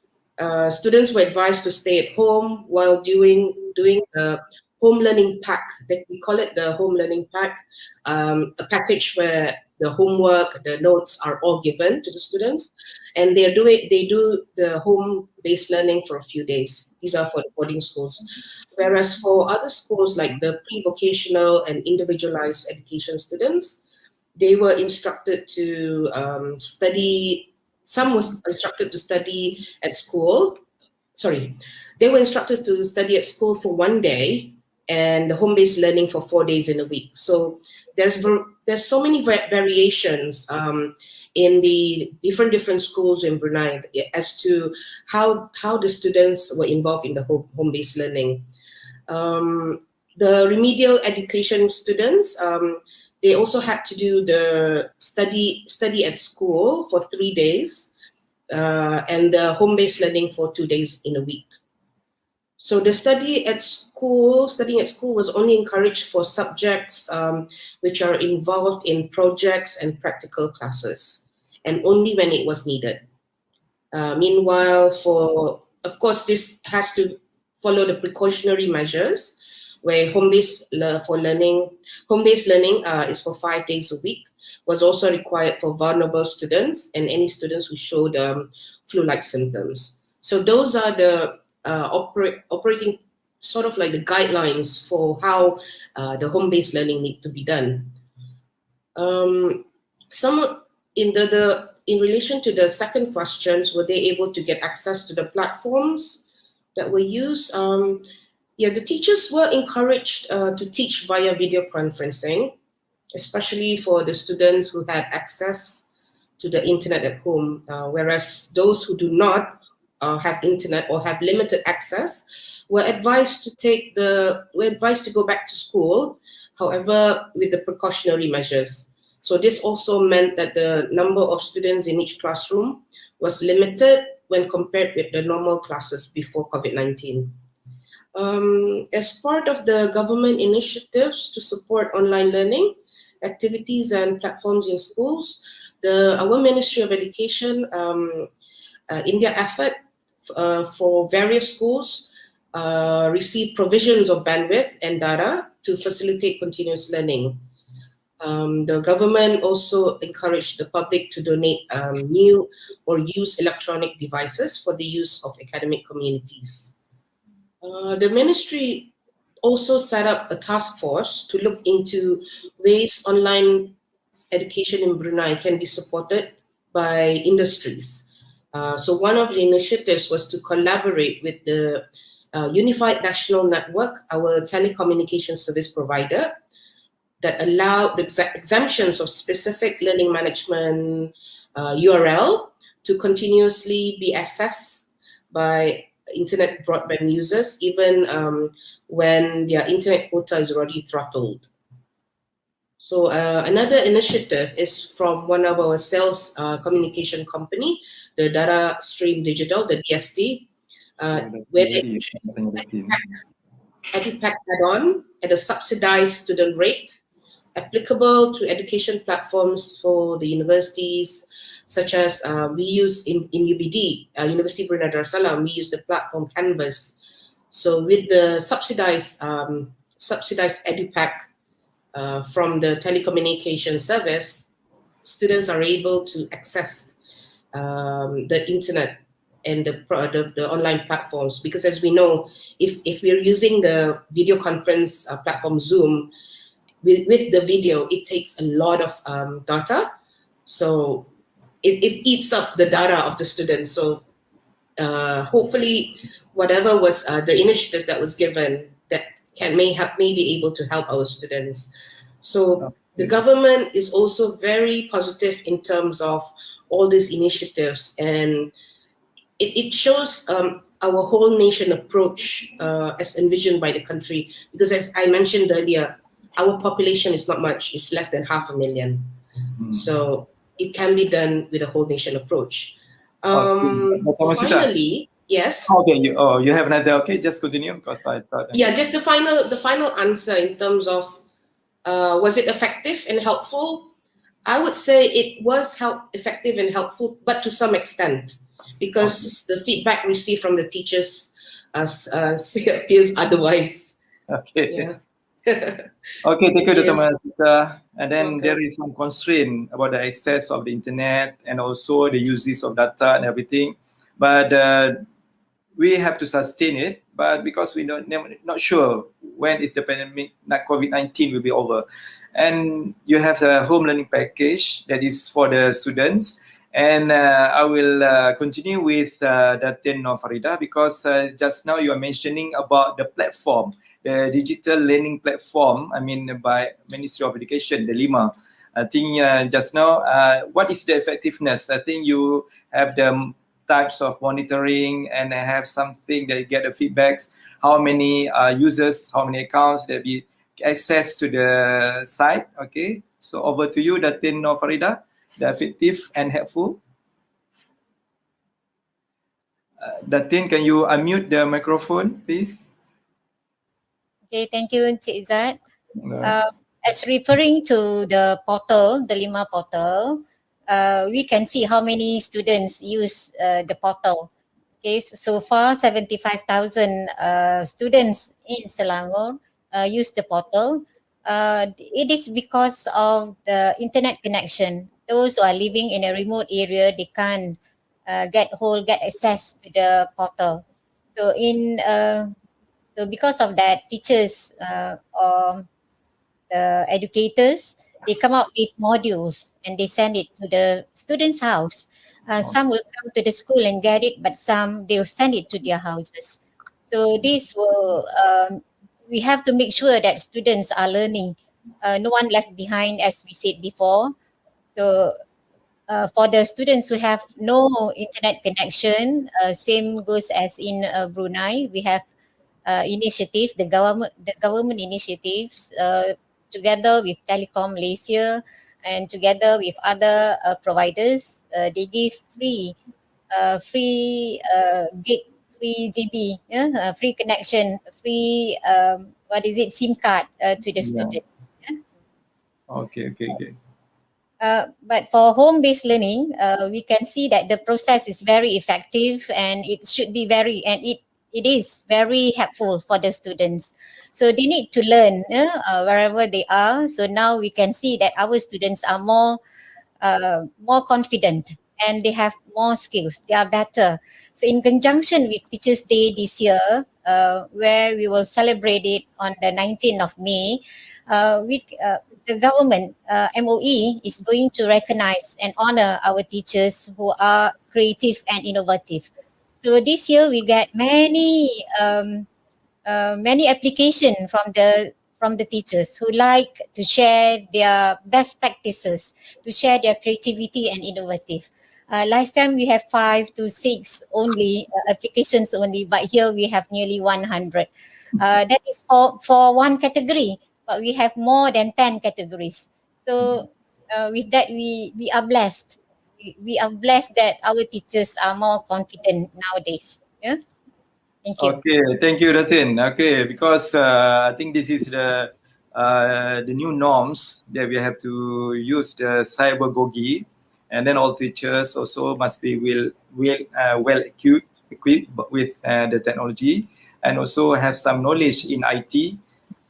students were advised to stay at home while doing the home learning pack. We call it the home learning pack, a package where the homework, the notes are all given to the students, and they do the home-based learning for a few days. These are for the boarding schools. Whereas for other schools like the pre-vocational and individualized education students, they were instructed to study. Some was instructed to study at school. Sorry, they were instructed to study at school for 1 day and the home-based learning for 4 days in a week. So there's so many variations in the different schools in Brunei as to how the students were involved in the home-based learning. The remedial education students, they also had to do the study at school for 3 days and the home-based learning for 2 days in a week. So the studying at school was only encouraged for subjects which are involved in projects and practical classes, and only when it was needed. Meanwhile, of course, this has to follow the precautionary measures, where home-based learning is for 5 days a week, was also required for vulnerable students and any students who showed flu-like symptoms. So those are the operating sort of like the guidelines for how the home-based learning need to be done. Some in relation to the second questions, were they able to get access to the platforms that were used? The teachers were encouraged to teach via video conferencing, especially for the students who had access to the internet at home, whereas those who do not have internet or have limited access were advised to go back to school, however, with the precautionary measures. So this also meant that the number of students in each classroom was limited when compared with the normal classes before COVID-19. As part of the government initiatives to support online learning activities and platforms in schools, our Ministry of Education, in their effort for various schools, received provisions of bandwidth and data to facilitate continuous learning. The government also encouraged the public to donate new or used electronic devices for the use of academic communities. The ministry also set up a task force to look into ways online education in Brunei can be supported by industries. So one of the initiatives was to collaborate with the Unified National Network, our telecommunication service provider, that allowed the exemptions of specific learning management URL to continuously be accessed by internet broadband users, even when their internet quota is already throttled. So another initiative is from one of our sales communication company, the Data Stream Digital, the DST, where they EduPack add-on at a subsidized student rate, applicable to education platforms for the universities, such as we use in UBD, University Brunei Darussalam, we use the platform Canvas. So with the subsidized EduPack from the telecommunication service, students are able to access the internet and the online platforms, because as we know, if we're using the video conference platform Zoom, with the video, it takes a lot of data. So it eats up the data of the students. So hopefully whatever was the initiative that was given that may be able to help our students. So the government is also very positive in terms of all these initiatives, and it shows our whole nation approach as envisioned by the country, because as I mentioned earlier, our population is not much, it's less than 500,000. So it can be done with a whole nation approach. Finally, Yes. Okay, you have another. Okay, just continue because I thought. Yeah, just the final answer in terms of was it effective and helpful? I would say it was effective and helpful, but to some extent, because the feedback received from the teachers appears otherwise. Okay. Yeah. Okay, thank you, Thank Dr. you. Malasita. And then Welcome. there is some constraint about the access of the internet and also the uses of data and everything. But we have to sustain it. But because we not sure when is the pandemic, not COVID-19 will be over. And you have a home learning package that is for the students. And I will continue with Datin Farida because just now you are mentioning about the platform, the digital learning platform, by Ministry of Education, the LIMA. I think just now, what is the effectiveness? I think you have the types of monitoring and have something that you get the feedbacks, how many users, how many accounts that be access to the site. Okay, so over to you, Datin Farida, the effective and helpful. Datin, can you unmute the microphone, please? Okay, thank you, Encik Izzat. As referring to the portal, the Lima portal, we can see how many students use the portal. Okay, so far 75,000 students in Selangor use the portal. It is because of the internet connection. Those who are living in a remote area, they can't get access to the portal. So so because of that, teachers or the educators, they come up with modules and they send it to the students' house. Some will come to the school and get it, but some they'll send it to their houses. So this will, we have to make sure that students are learning. No one left behind, as we said before. So for the students who have no internet connection, same goes as in Brunei. We have initiatives, the government initiatives, together with Telecom Malaysia and together with other providers, they give free gig, free GB, free connection, free SIM card to the students. Okay. But for home-based learning, we can see that the process is very effective and it should be it is very helpful for the students. So they need to learn wherever they are. So now we can see that our students are more confident and they have more skills. They are better. So in conjunction with Teachers' Day this year, where we will celebrate it on the 19th of May, the government, MOE, is going to recognize and honor our teachers who are creative and innovative. So this year we get many applications from the teachers who like to share their best practices, to share their creativity and innovative. Last time we have 5 to 6 only applications only, but here we have nearly 100. That is for one category, but we have more than 10 categories. So with that, we are blessed. We are blessed that our teachers are more confident nowadays. Yeah. Thank you. Okay, thank you, Datin. Okay, because I think this is the new norms that we have to use the cybergogi, and then all teachers also must be well equipped with the technology and also have some knowledge in IT.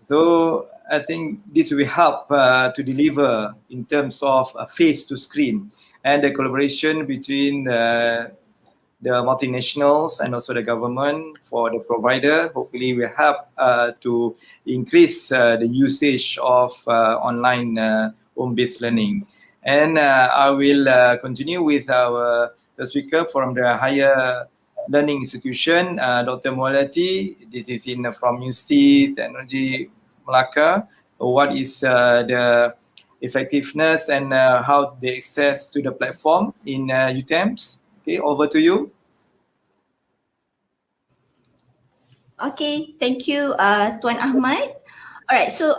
So I think this will help to deliver in terms of face to screen and the collaboration between the multinationals and also the government for the provider. Hopefully will help to increase the usage of online home-based learning. And I will continue with the speaker from the higher learning institution, Dr. Mualati. This is from University Technology Melaka. What is the effectiveness and how they access to the platform in UTEMS? Okay, over to you. Okay, thank you, Tuan Ahmad. All right, so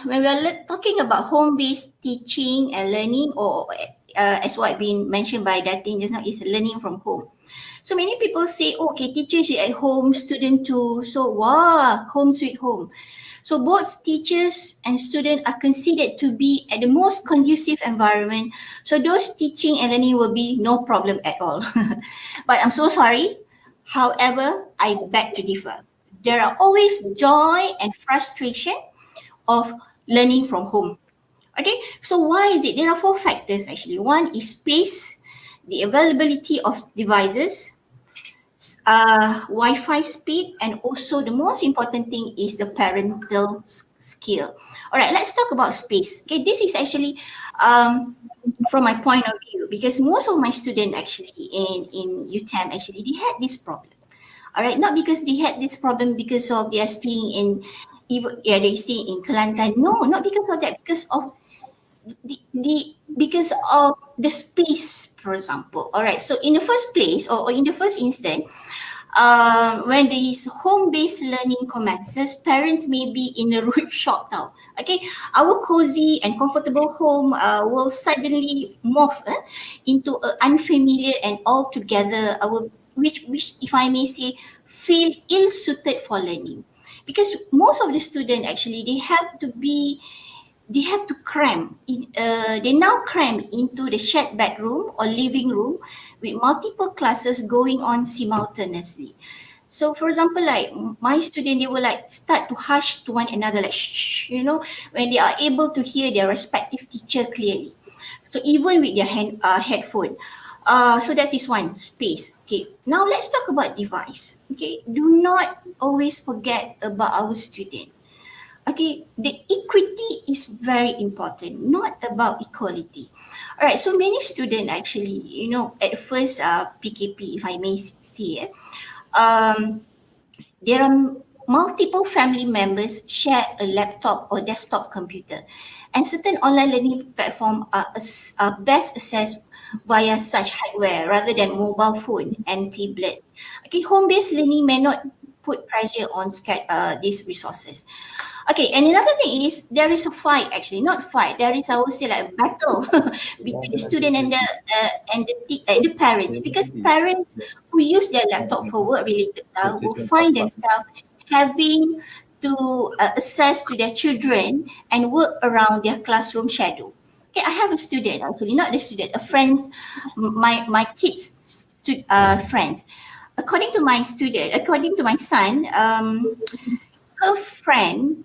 when we are talking about home-based teaching and learning, or as what been mentioned by Datin just now, is learning from home. So many people say, oh, okay, teacher is at home, student too. So wow, home sweet home. So both teachers and students are considered to be at the most conducive environment. So those teaching and learning will be no problem at all. But I'm so sorry. However, I beg to differ. There are always joy and frustration of learning from home. Okay, so why is it? There are 4 factors actually. One is space, the availability of devices, Wi-Fi speed, and also the most important thing is the parental skill. All right, let's talk about space. Okay, this is actually from my point of view, because most of my students actually in UTAM actually they had this problem. All right, not because they had this problem because of they are staying in, they stay in Kelantan. No, not because of that. Because of because of the space, for example. All right. So in the first place, or in the first instance, when this home-based learning commences, parents may be in a rude shock now. Okay, our cozy and comfortable home will suddenly morph into an unfamiliar and altogether which if I may say, feel ill-suited for learning, because most of the students actually they have to cram. They now cram into the shared bedroom or living room with multiple classes going on simultaneously. So for example, like my student, they will like start to hush to one another, like shh, when they are able to hear their respective teacher clearly. So even with their headphone. So that is one, space. Okay, now let's talk about device. Okay, do not always forget about our student. Okay, the equity is very important, not about equality. All right, so many students actually, at first PKP, if I may say, there are multiple family members share a laptop or desktop computer, and certain online learning platforms are best accessed via such hardware rather than mobile phone and tablet. Okay, home-based learning may not put pressure on these resources. Okay, and another thing is there is a fight, actually, not fight. There is, I would say, like a battle between the student and the parents, because parents who use their laptop for work-related tasks will find themselves having to access to their children and work around their classroom schedule. Okay, I have a student, actually, not the student, a friend, my kids' friends. According to my son, her friend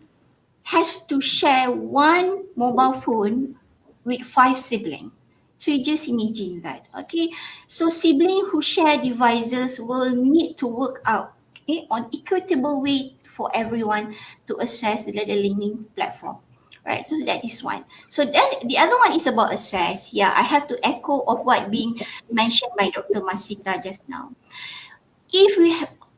has to share one mobile phone with 5 siblings. So you just imagine that, okay? So siblings who share devices will need to work out, okay, on equitable way for everyone to access the learning platform. Right, so that is one. So then the other one is about access. Yeah, I have to echo of what being mentioned by Dr. Masita just now. If we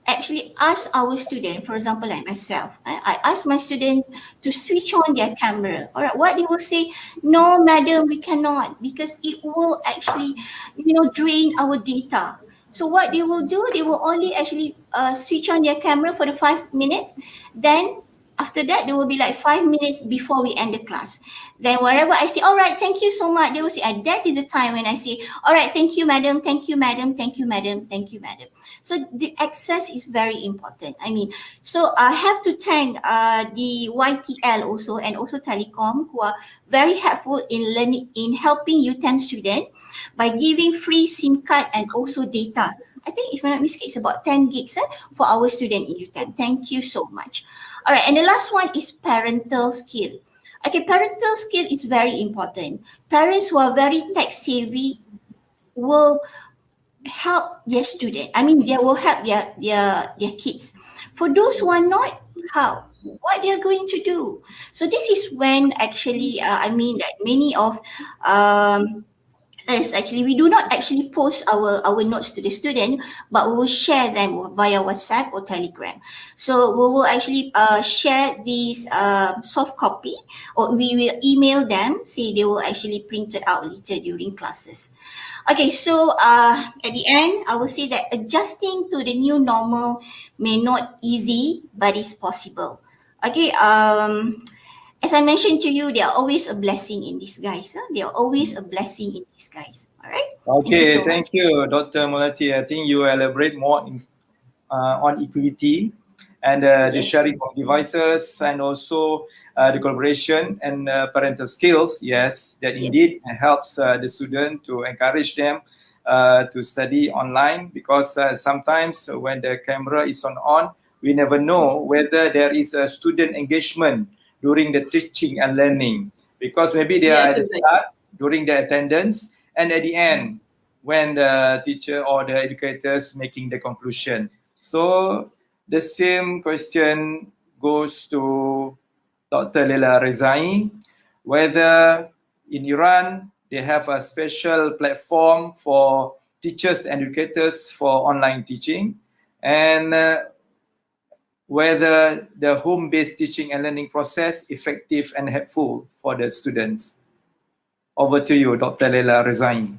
actually ask our student, for example, like myself, I ask my student to switch on their camera. All right, what they will say, no, madam, we cannot, because it will actually, drain our data. So what they will do, they will only actually switch on their camera for the 5 minutes. Then after that, there will be like 5 minutes before we end the class. Then wherever I say, all right, thank you so much, they will say, that is the time when I say, all right, thank you, madam, thank you, madam, thank you, madam, thank you, madam. So the access is very important. So I have to thank the YTL also, and also Telecom, who are very helpful in helping UTAM students by giving free SIM card and also data. I think if I'm not mistaken, it's about 10 gigs for our student in UTAM. Thank you so much. All right, and the last one is parental skill. Okay, parental skill is very important. Parents who are very tech savvy will help their student. They will help their kids. For those who are not, how? What they are going to do? So this is when actually, that many of us actually, we do not actually post our notes to the student, but we will share them via WhatsApp or Telegram. So we will actually share these soft copy, or we will email them, say they will actually print it out later during classes. Okay, so at the end, I will say that adjusting to the new normal may not easy, but it's possible. Okay, as I mentioned to you, they are always a blessing in disguise. They are always a blessing in disguise. All right. Okay, so thank you, Dr. Mulati. I think you elaborate more on equity and the yes. sharing of devices and also the collaboration and parental skills. Yes, that Yes. indeed helps the student to encourage them to study online, because sometimes when the camera is on, we never know whether there is a student engagement during the teaching and learning, because maybe they are Yes, at the exactly. start during the attendance and at the end when the teacher or the educators making the conclusion. So the same question goes to Dr. Leila Rezai, whether in Iran they have a special platform for teachers and educators for online teaching, and whether the home-based teaching and learning process effective and helpful for the students. Over to you, Dr. Leila Rezai.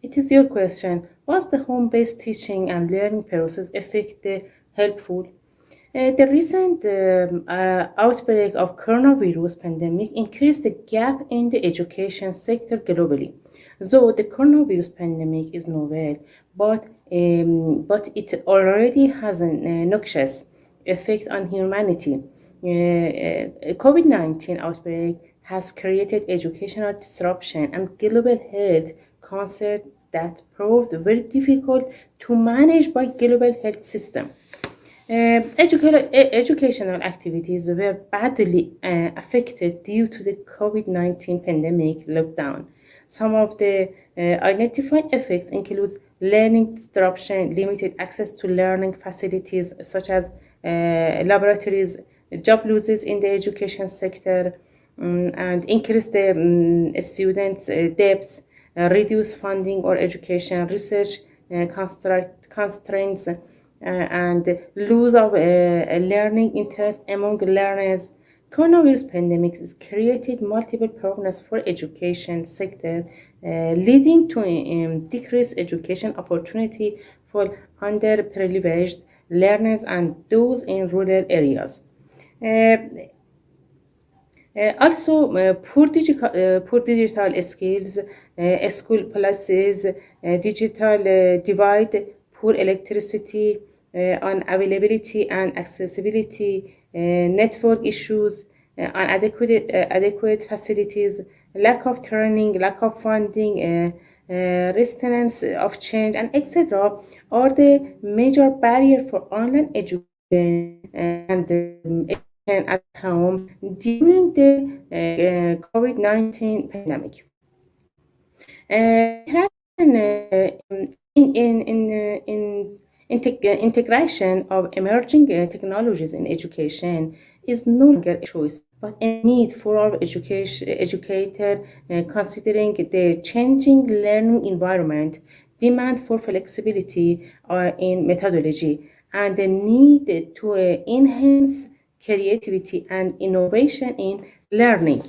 It is your question. Was the home-based teaching and learning process effective, helpful? The recent outbreak of coronavirus pandemic increased the gap in the education sector globally. Though the coronavirus pandemic is novel, but it already has a noxious effect on humanity. COVID-19 outbreak has created educational disruption and global health concerns that proved very difficult to manage by global health system. Educational activities were badly affected due to the COVID-19 pandemic lockdown. Some of the identified effects include learning disruption, limited access to learning facilities such as laboratories, job losses in the education sector, and increased students' debts, reduce funding or education research constraints, and lose of learning interest among learners. Coronavirus pandemic has created multiple problems for education sector, leading to decreased education opportunity for underprivileged learners and those in rural areas. Uh, poor digital skills, school places, digital divide, poor electricity, unavailability and accessibility, network issues, adequate facilities, lack of training, lack of funding, resistance of change, and etc. are the major barrier for online education and education at home during the COVID-19 pandemic. Integration of emerging technologies in education is no longer a choice, but a need for our educator, considering the changing learning environment, demand for flexibility in methodology, and the need to enhance creativity and innovation in learning.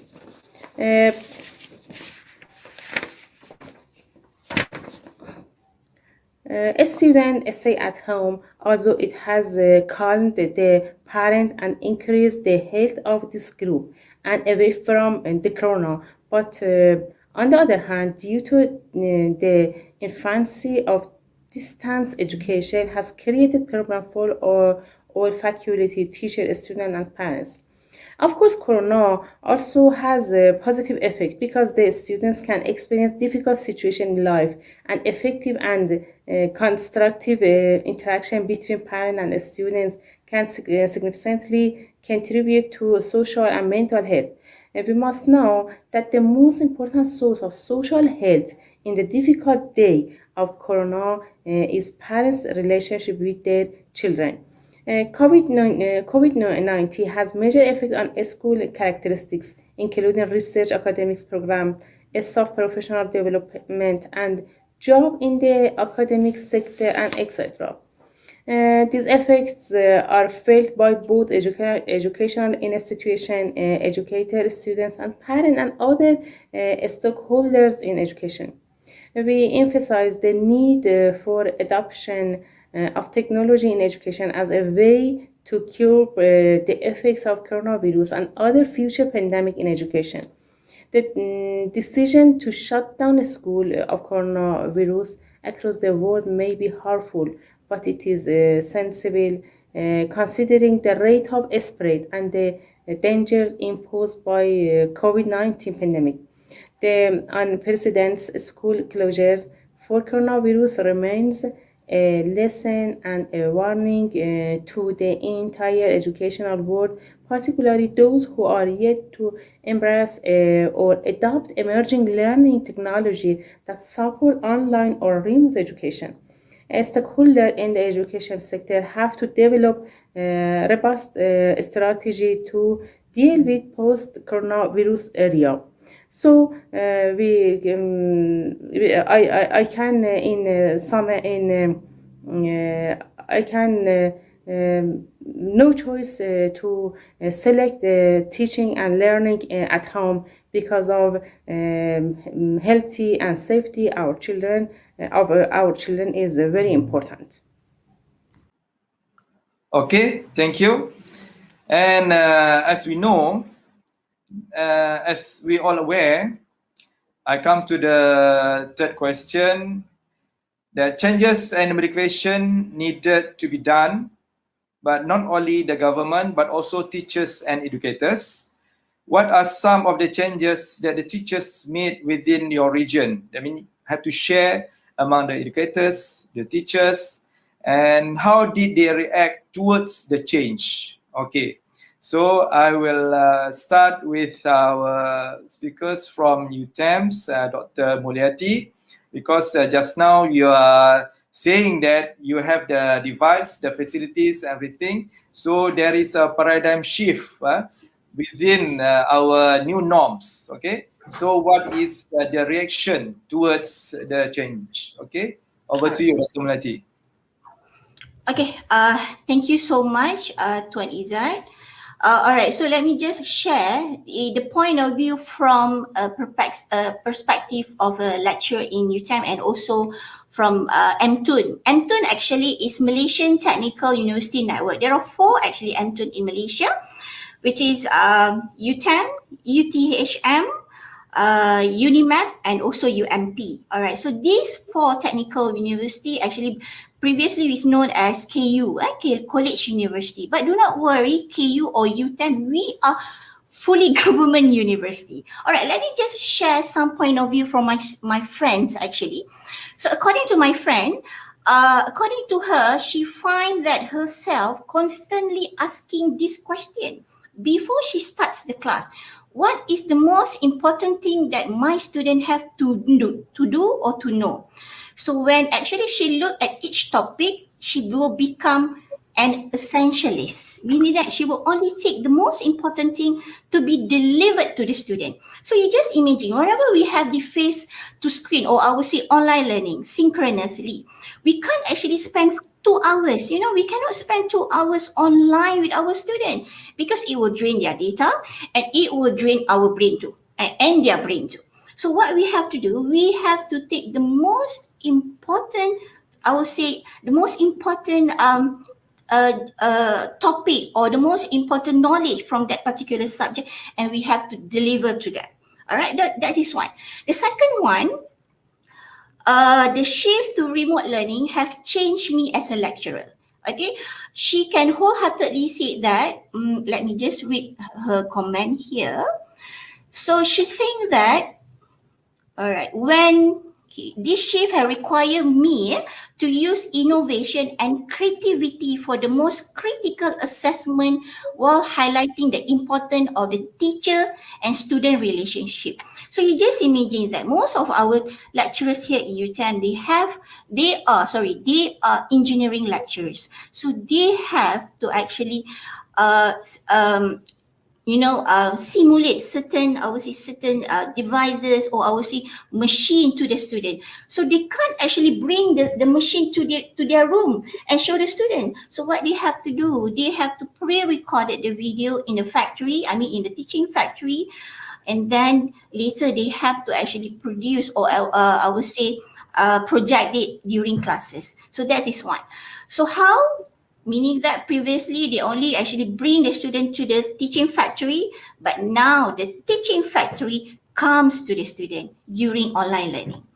A student stay at home, although it has calmed the parent and increased the health of this group and away from the corona. But on the other hand, due to the infancy of distance education has created problem for all faculty, teachers, students, and parents. Of course, Corona also has a positive effect because the students can experience difficult situation in life, and effective and constructive interaction between parents and students can significantly contribute to social and mental health. And we must know that the most important source of social health in the difficult day of Corona is parents' relationship with their children. COVID-19 has major effect on school characteristics, including research, academics program, staff professional development, and job in the academic sector, and etc. These effects are felt by both educational institutions, educators, students, and parents, and other stakeholders in education. We emphasize the need for adoption of technology in education as a way to curb the effects of coronavirus and other future pandemic in education. The decision to shut down a school of coronavirus across the world may be harmful, but it is sensible considering the rate of spread and the dangers imposed by COVID-19 pandemic. The unprecedented school closures for coronavirus remains a lesson and a warning to the entire educational world, particularly those who are yet to embrace or adopt emerging learning technology that support online or remote education. Stakeholders in the education sector have to develop robust strategy to deal with post-coronavirus area. So I can in some in I can no choice to select teaching and learning at home because of healthy and safety our children of our children is very important. Okay, thank you. And as we know, as we all aware, I come to the third question. The changes and modification needed to be done, but not only the government, but also teachers and educators. What are some of the changes that the teachers made within your region? I mean, have to share among the educators, the teachers, and how did they react towards the change? Okay, so I will start with our speakers from UTAMS, Dr. Mulyati, because just now you are saying that you have the device, the facilities, everything. So there is a paradigm shift within our new norms. Okay. So what is the reaction towards the change? Okay. Over to you, Dr. Mulyati. Okay, thank you so much, Tuan Izzat. All right, so let me just share the point of view from a perspective of a lecturer in UTAM and also from MTUN. MTUN actually is Malaysian Technical University Network. There are 4 actually MTUN in Malaysia, which is UTAM, UTHM, UNIMAP, and also UMP. All right, so these 4 technical university actually previously is known as KU, College University. But do not worry, KU or UTAM, we are fully government university. All right, let me just share some point of view from my friends actually. So according to my friend, according to her, she finds that herself constantly asking this question before she starts the class. What is the most important thing that my student have to do or to know? So when actually she look at each topic, she will become an essentialist, meaning that she will only take the most important thing to be delivered to the student. So you just imagine, whenever we have the face to screen, or I would say online learning synchronously, we can't actually spend 2 hours. You know, we cannot spend 2 hours online with our student because it will drain their data and it will drain our brain too, and their brain too. So what we have to do, we have to take the most important, I would say, the most important topic or the most important knowledge from that particular subject, and we have to deliver to that. All right, that is one. The second one, the shift to remote learning have changed me as a lecturer. Okay, she can wholeheartedly say that. Let me just read her comment here. So she thinks that, all right, when this shift has required me to use innovation and creativity for the most critical assessment while highlighting the importance of the teacher and student relationship. So you just imagine that most of our lecturers here in UTAM, they are engineering lecturers. So they have to actually simulate certain, I would say, certain devices, or I would say machine to the student. So they can't actually bring the machine to their room and show the student. So what they have to do, they have to pre-record the video in the factory, in the teaching factory, and then later they have to actually produce, or I would say project it during classes. So that is one. So how? Meaning that previously they only actually bring the student to the teaching factory, but now the teaching factory comes to the student during online learning.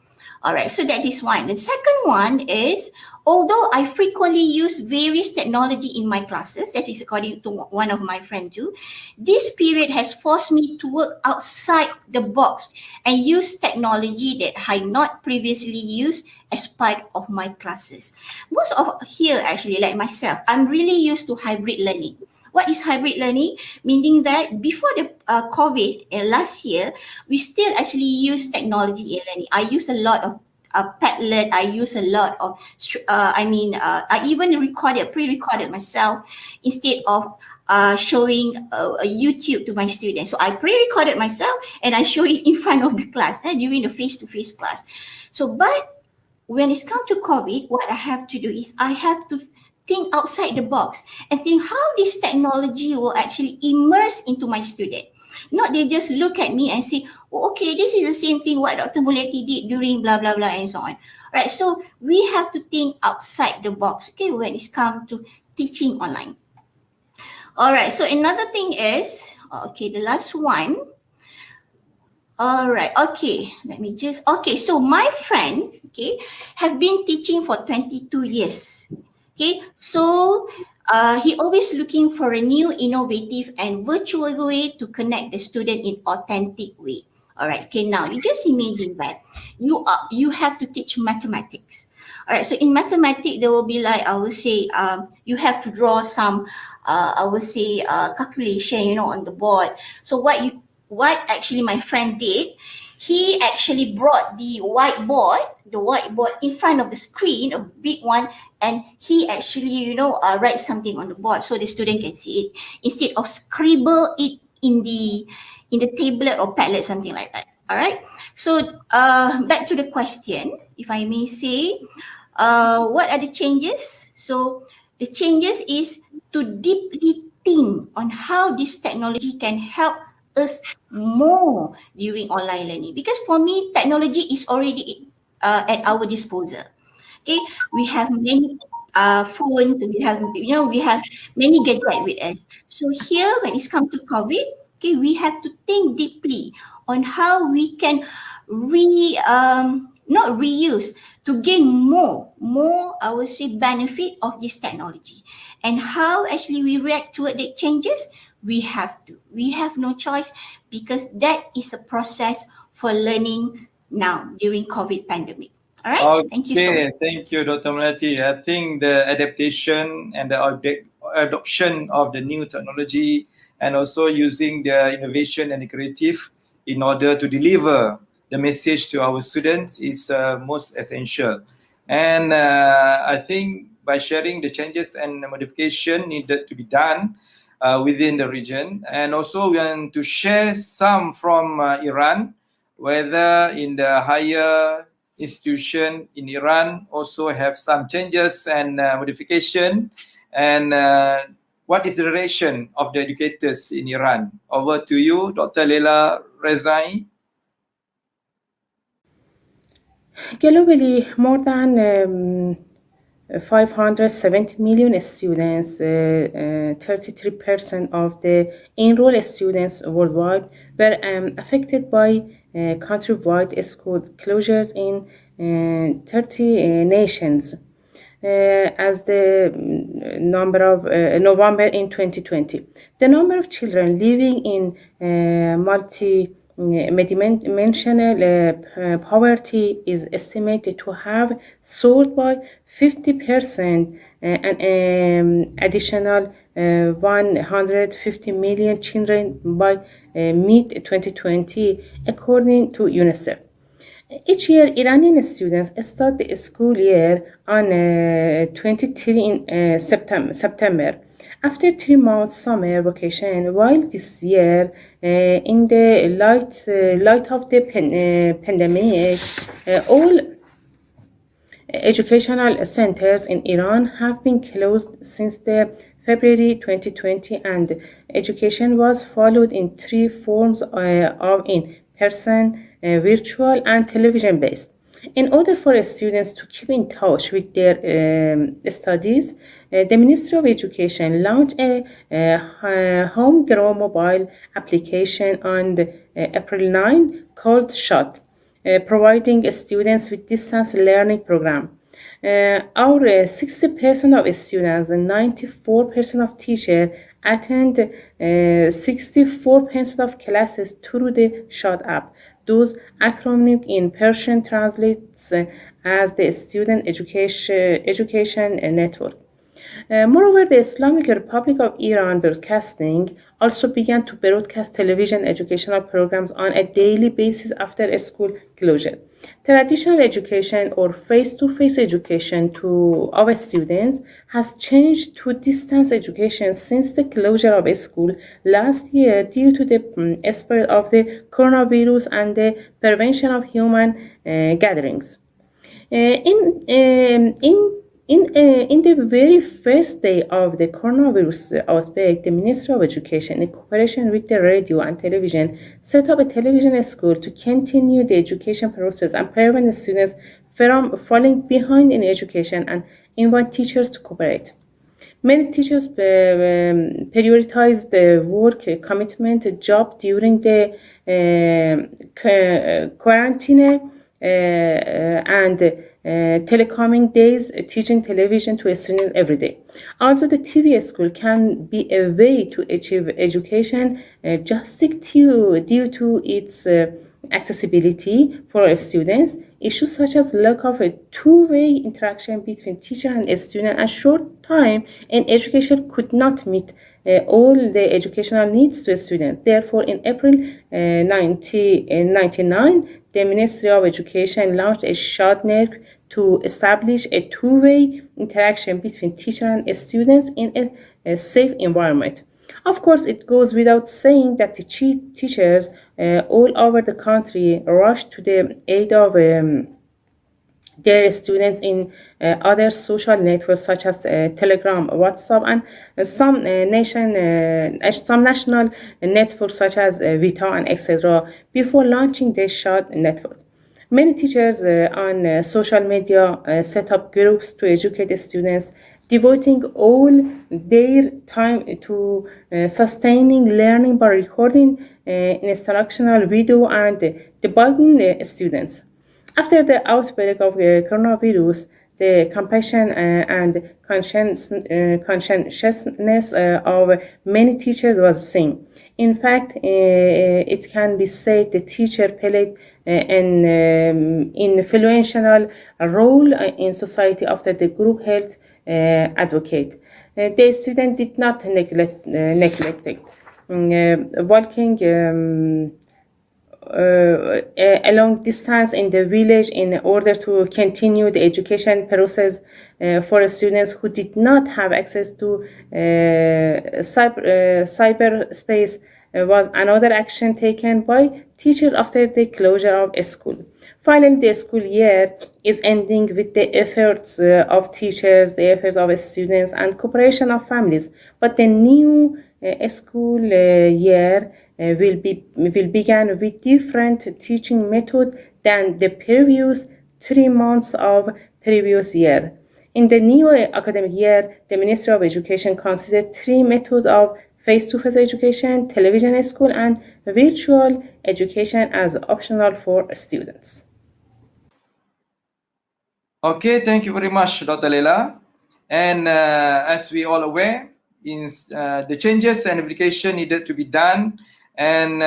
All right, so that is one. The second one is, although I frequently use various technology in my classes, that is according to one of my friends too, this period has forced me to work outside the box and use technology that I not previously used as part of my classes. Most of here actually, like myself, I'm really used to hybrid learning. What is hybrid learning? Meaning that before the COVID last year, we still actually use technology in learning. I use a lot of Padlet. I use a lot of, I even pre-recorded myself instead of showing a YouTube to my students. So I pre-recorded myself and I show it in front of the class during the face-to-face class. So, but when it's come to COVID, what I have to do is I have to think outside the box and think how this technology will actually immerse into my student. Not they just look at me and say, oh, okay, this is the same thing what Dr. Muleti did during blah, blah, blah, and so on. Right, so we have to think outside the box, okay, when it's come to teaching online. All right, so another thing is, okay, the last one. All right, okay, so my friend, okay, have been teaching for 22 years. Okay, so he always looking for a new, innovative, and virtual way to connect the student in authentic way. All right. Okay. Now you just imagine that you have to teach mathematics. All right. So in mathematics, there will be like I would say you have to draw some calculation, on the board. So what actually my friend did, he actually brought the whiteboard in front of the screen, a big one, and he actually, write something on the board so the student can see it instead of scribble it in the tablet or Padlet, something like that. All right. So back to the question, if I may say, what are the changes? So the changes is to deeply think on how this technology can help us more during online learning, because for me technology is already at our disposal. Okay, we have many phones, we have many gadgets with us. So here when it's come to COVID, okay, we have to think deeply on how we can not reuse, to gain more I would say benefit of this technology, and how actually we react to the changes. We have no choice, because that is a process for learning now during COVID pandemic. All right. Okay, Thank you so much. thank you, Dr. Melati. I think the adaptation and the adoption of the new technology, and also using the innovation and the creative in order to deliver the message to our students is most essential. And I think by sharing the changes and the modification needed to be done within the region, and also we want to share some from Iran, whether in the higher institution in Iran also have some changes and modification, and what is the relation of the educators in Iran? Over to you, Dr. Leila Rezai. Globally, more than 570 million students, 33% of the enrolled students worldwide were affected by countrywide school closures in 30 nations. As the number of November in 2020, the number of children living in multi-dimensional poverty is estimated to have soared by 50%, an additional 150 million children by mid-2020, according to UNICEF. Each year, Iranian students start the school year on 23 in September. After 3 months summer vacation, while this year, in the light of the pandemic, all educational centers in Iran have been closed since the February 2020, and education was followed in 3 forms of in-person, virtual, and television-based. In order for students to keep in touch with their studies, the Ministry of Education launched a homegrown mobile application on April 9 called SHOT, providing students with distance learning program. Our 60% of students and 94% of teachers attend 64% of classes through the SHOT app. Those acronym in Persian translates as the Student Education Network. Moreover, the Islamic Republic of Iran Broadcasting also began to broadcast television educational programs on a daily basis after a school closure. Traditional education or face-to-face education of students has changed to distance education since the closure of a school last year due to the spread of the coronavirus and the prevention of human gatherings. In the very first day of the coronavirus outbreak, the Ministry of Education, in cooperation with the radio and television, set up a television school to continue the education process and prevent the students from falling behind in education and invite teachers to cooperate. Many teachers prioritize the work commitment job during the quarantine and telecoming days, teaching television to a student every day. Also, the TV school can be a way to achieve education justice due to its accessibility for students. Issues such as lack of a two-way interaction between teacher and student and short time in education could not meet all the educational needs to students. Therefore, in April 1999, the Ministry of Education launched a SHOT network to establish a two-way interaction between teacher and students in a safe environment. Of course, it goes without saying that the teachers all over the country rushed to the aid of their students in other social networks such as Telegram, WhatsApp, and some national networks such as Vita and etc. before launching the SHOT network. Many teachers on social media set up groups to educate students, devoting all their time to sustaining learning by recording instructional video and debugging students. After the outbreak of coronavirus, the compassion and conscientiousness of many teachers was seen. In fact, it can be said the teacher played an influential role in society after the group health advocate. The student did not neglect it. Walking a long distance in the village in order to continue the education process for students who did not have access to cyberspace was another action taken by teachers after the closure of a school. Finally, the school year is ending with the efforts of teachers, the efforts of students, and cooperation of families. But the new school year will begin with different teaching method than the previous 3 months of previous year. In the new academic year, the Ministry of Education considered 3 methods of face-to-face education, television school, and virtual education as optional for students. Okay, thank you very much, Dr. Leila. And as we all aware, the changes and application needed to be done and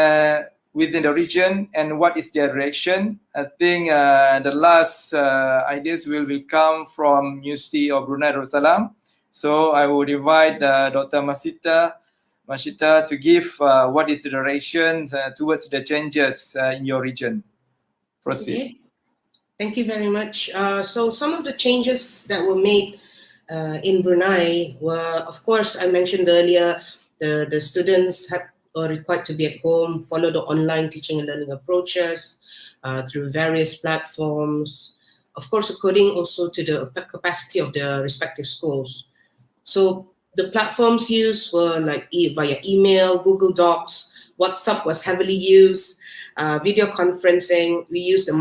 within the region, and what is their reaction. I think the last ideas will come from University of Brunei Darussalam. So I would invite Dr. Mashita to give what is the reaction towards the changes in your region. Proceed. Okay. Thank you very much. So some of the changes that were made in Brunei were, of course, I mentioned earlier, the students are required to be at home, follow the online teaching and learning approaches through various platforms, of course, according also to the capacity of the respective schools. So the platforms used were like via email, Google Docs, WhatsApp was heavily used. Video conferencing, we used the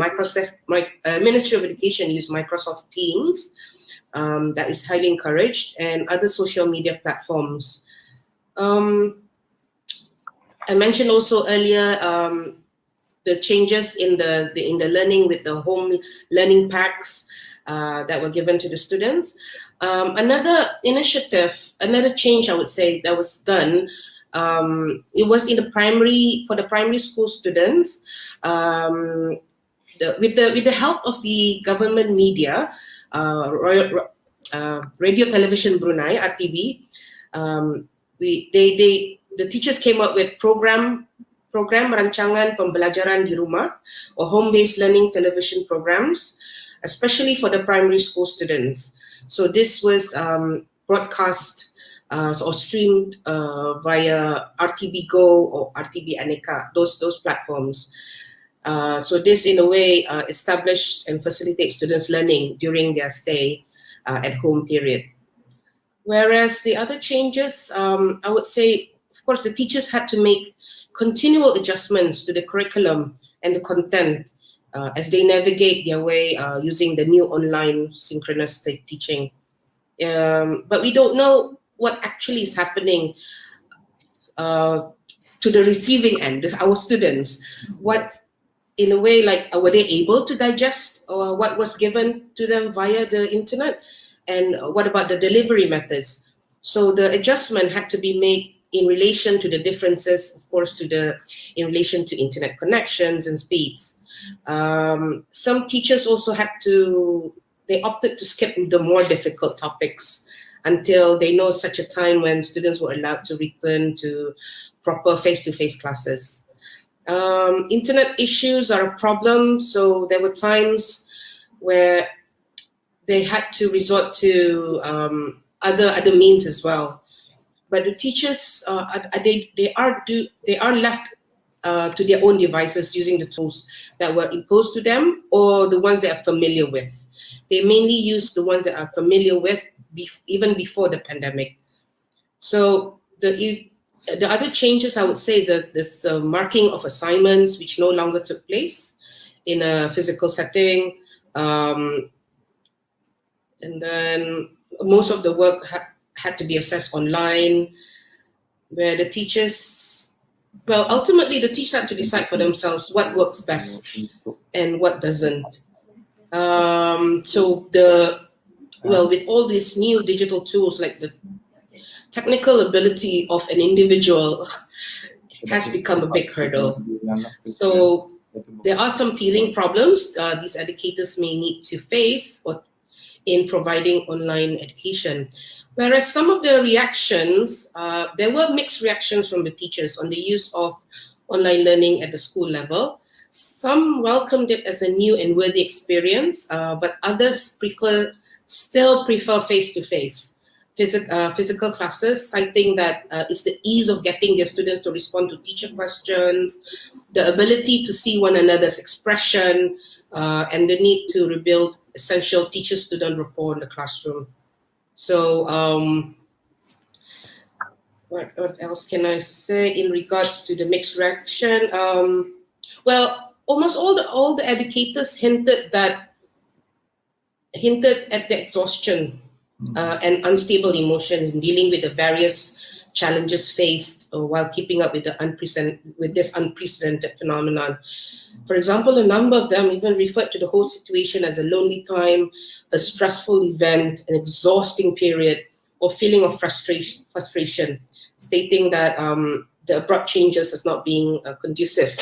Ministry of Education used Microsoft Teams. That is highly encouraged, and other social media platforms. I mentioned also earlier the changes in the learning with the home learning packs that were given to the students. Another initiative, another change I would say that was done, it was in the for the primary school students. With the help of the government media, Radio Television Brunei (RTB), the teachers came up with program rancangan pembelajaran di rumah or home-based learning television programs, especially for the primary school students. So this was broadcast or streamed via RTB Go or RTB Aneka, those platforms. So this in a way established and facilitates students learning during their stay at home period. Whereas the other changes, I would say, of course, the teachers had to make continual adjustments to the curriculum and the content as they navigate their way using the new online synchronous teaching. But we don't know what actually is happening to the receiving end, our students. What, in a way, like, were they able to digest what was given to them via the internet? And what about the delivery methods? So the adjustment had to be made in relation to the differences, of course, in relation to internet connections and speeds. Some teachers also they opted to skip the more difficult topics until they know such a time when students were allowed to return to proper face-to-face classes. Internet issues are a problem, so there were times where they had to resort to other means as well. But the teachers, they are left to their own devices using the tools that were imposed to them or the ones they are familiar with. They mainly use the ones that are familiar with even before the pandemic. So the other changes I would say is this marking of assignments, which no longer took place in a physical setting. And then most of the work had to be assessed online, where the teachers, well, ultimately the teachers had to decide for themselves what works best and what doesn't. With all these new digital tools, like the technical ability of an individual has become a big hurdle. So there are some teething problems these educators may need to face in providing online education. Whereas some of the reactions, there were mixed reactions from the teachers on the use of online learning at the school level. Some welcomed it as a new and worthy experience, but others still prefer face-to-face physical classes, citing that it's the ease of getting their students to respond to teacher questions, the ability to see one another's expression, and the need to rebuild essential teacher-student rapport in the classroom. So what else can I say in regards to the mixed reaction? Well, almost all the educators hinted at the exhaustion and unstable emotions in dealing with the various challenges faced while keeping up with this unprecedented phenomenon. For example, a number of them even referred to the whole situation as a lonely time, a stressful event, an exhausting period, or feeling of frustration, stating that the abrupt changes as not being conducive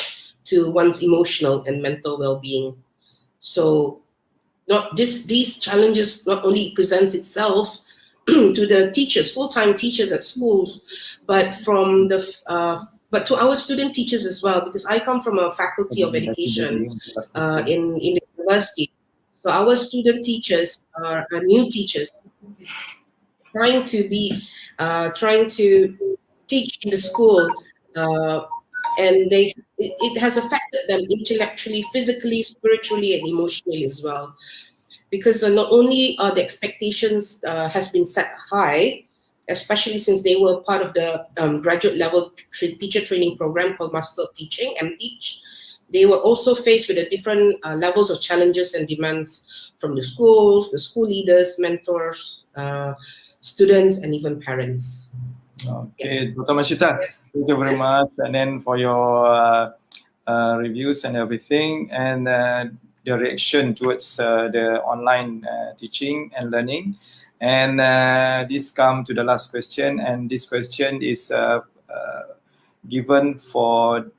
to one's emotional and mental well-being. So these challenges not only presents itself to the teachers, full-time teachers at schools, but to our student teachers as well, because I come from a faculty of education in the university. So our student teachers are new teachers trying to teach in the school, and it has affected them intellectually, physically, spiritually, and emotionally as well. Because not only are the expectations has been set high especially since they were part of the graduate level teacher training program called Master of Teaching, MTeach. They were also faced with the different levels of challenges and demands from the schools, the school leaders, mentors, students, and even parents. Okay, Dr. Mashita, thank you very much, and then for your reviews and everything, and the reaction towards the online teaching and learning. And this come to the last question, and this question is given for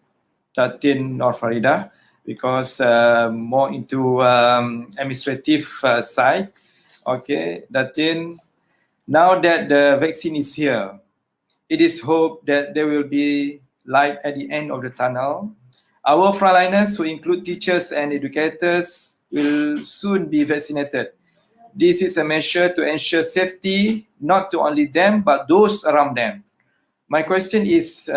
Datin Nur Farida, because more into administrative side. Okay, Datin, now that the vaccine is here, it is hoped that there will be light at the end of the tunnel. Our frontliners, who include teachers and educators, will soon be vaccinated. This is a measure to ensure safety, not to only them, but those around them. My question is,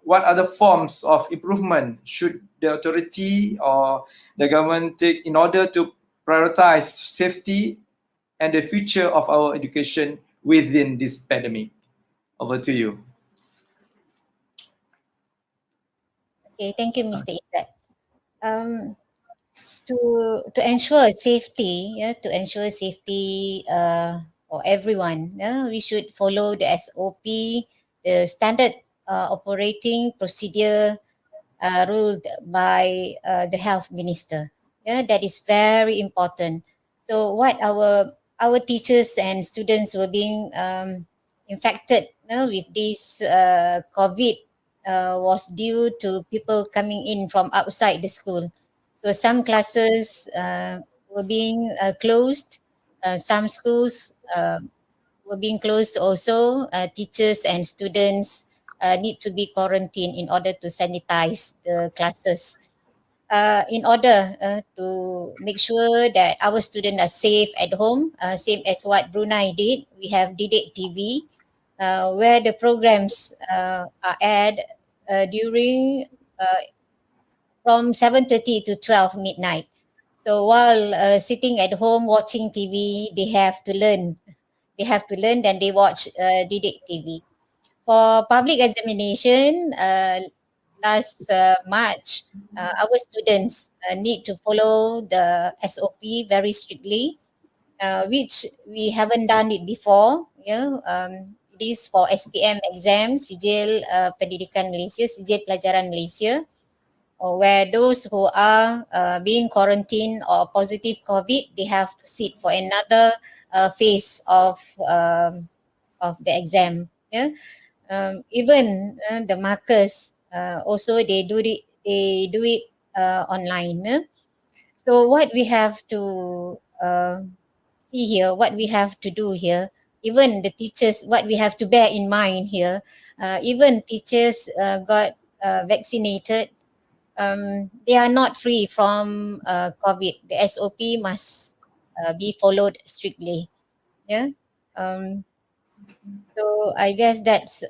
what other forms of improvement should the authority or the government take in order to prioritize safety and the future of our education within this pandemic? Over to you. Okay, thank you, Mr. Izzat. To ensure safety, for everyone, we should follow the SOP, the standard operating procedure ruled by the health minister. That is very important. So what our teachers and students were being infected with this COVID was due to people coming in from outside the school. So some classes were being closed. Some schools were being closed also. Teachers and students need to be quarantined in order to sanitize the classes. In order to make sure that our students are safe at home, same as what Brunei did, we have Didik TV, where the programs are aired during from 7:30 to 12 midnight. So while sitting at home watching TV, they have to learn. They have to learn, then they watch Didik TV. For public examination, last March, our students need to follow the SOP very strictly, which we haven't done it before. It is for SPM exam, Sijil Pendidikan Malaysia, Sijil Pelajaran Malaysia, where those who are being quarantined or positive COVID, they have to sit for another phase of the exam. Even the markers also they do it online. So what we have to see here, what we have to do here, even the teachers, what we have to bear in mind here, even teachers got vaccinated, they are not free from COVID. The SOP must be followed strictly. So I guess that's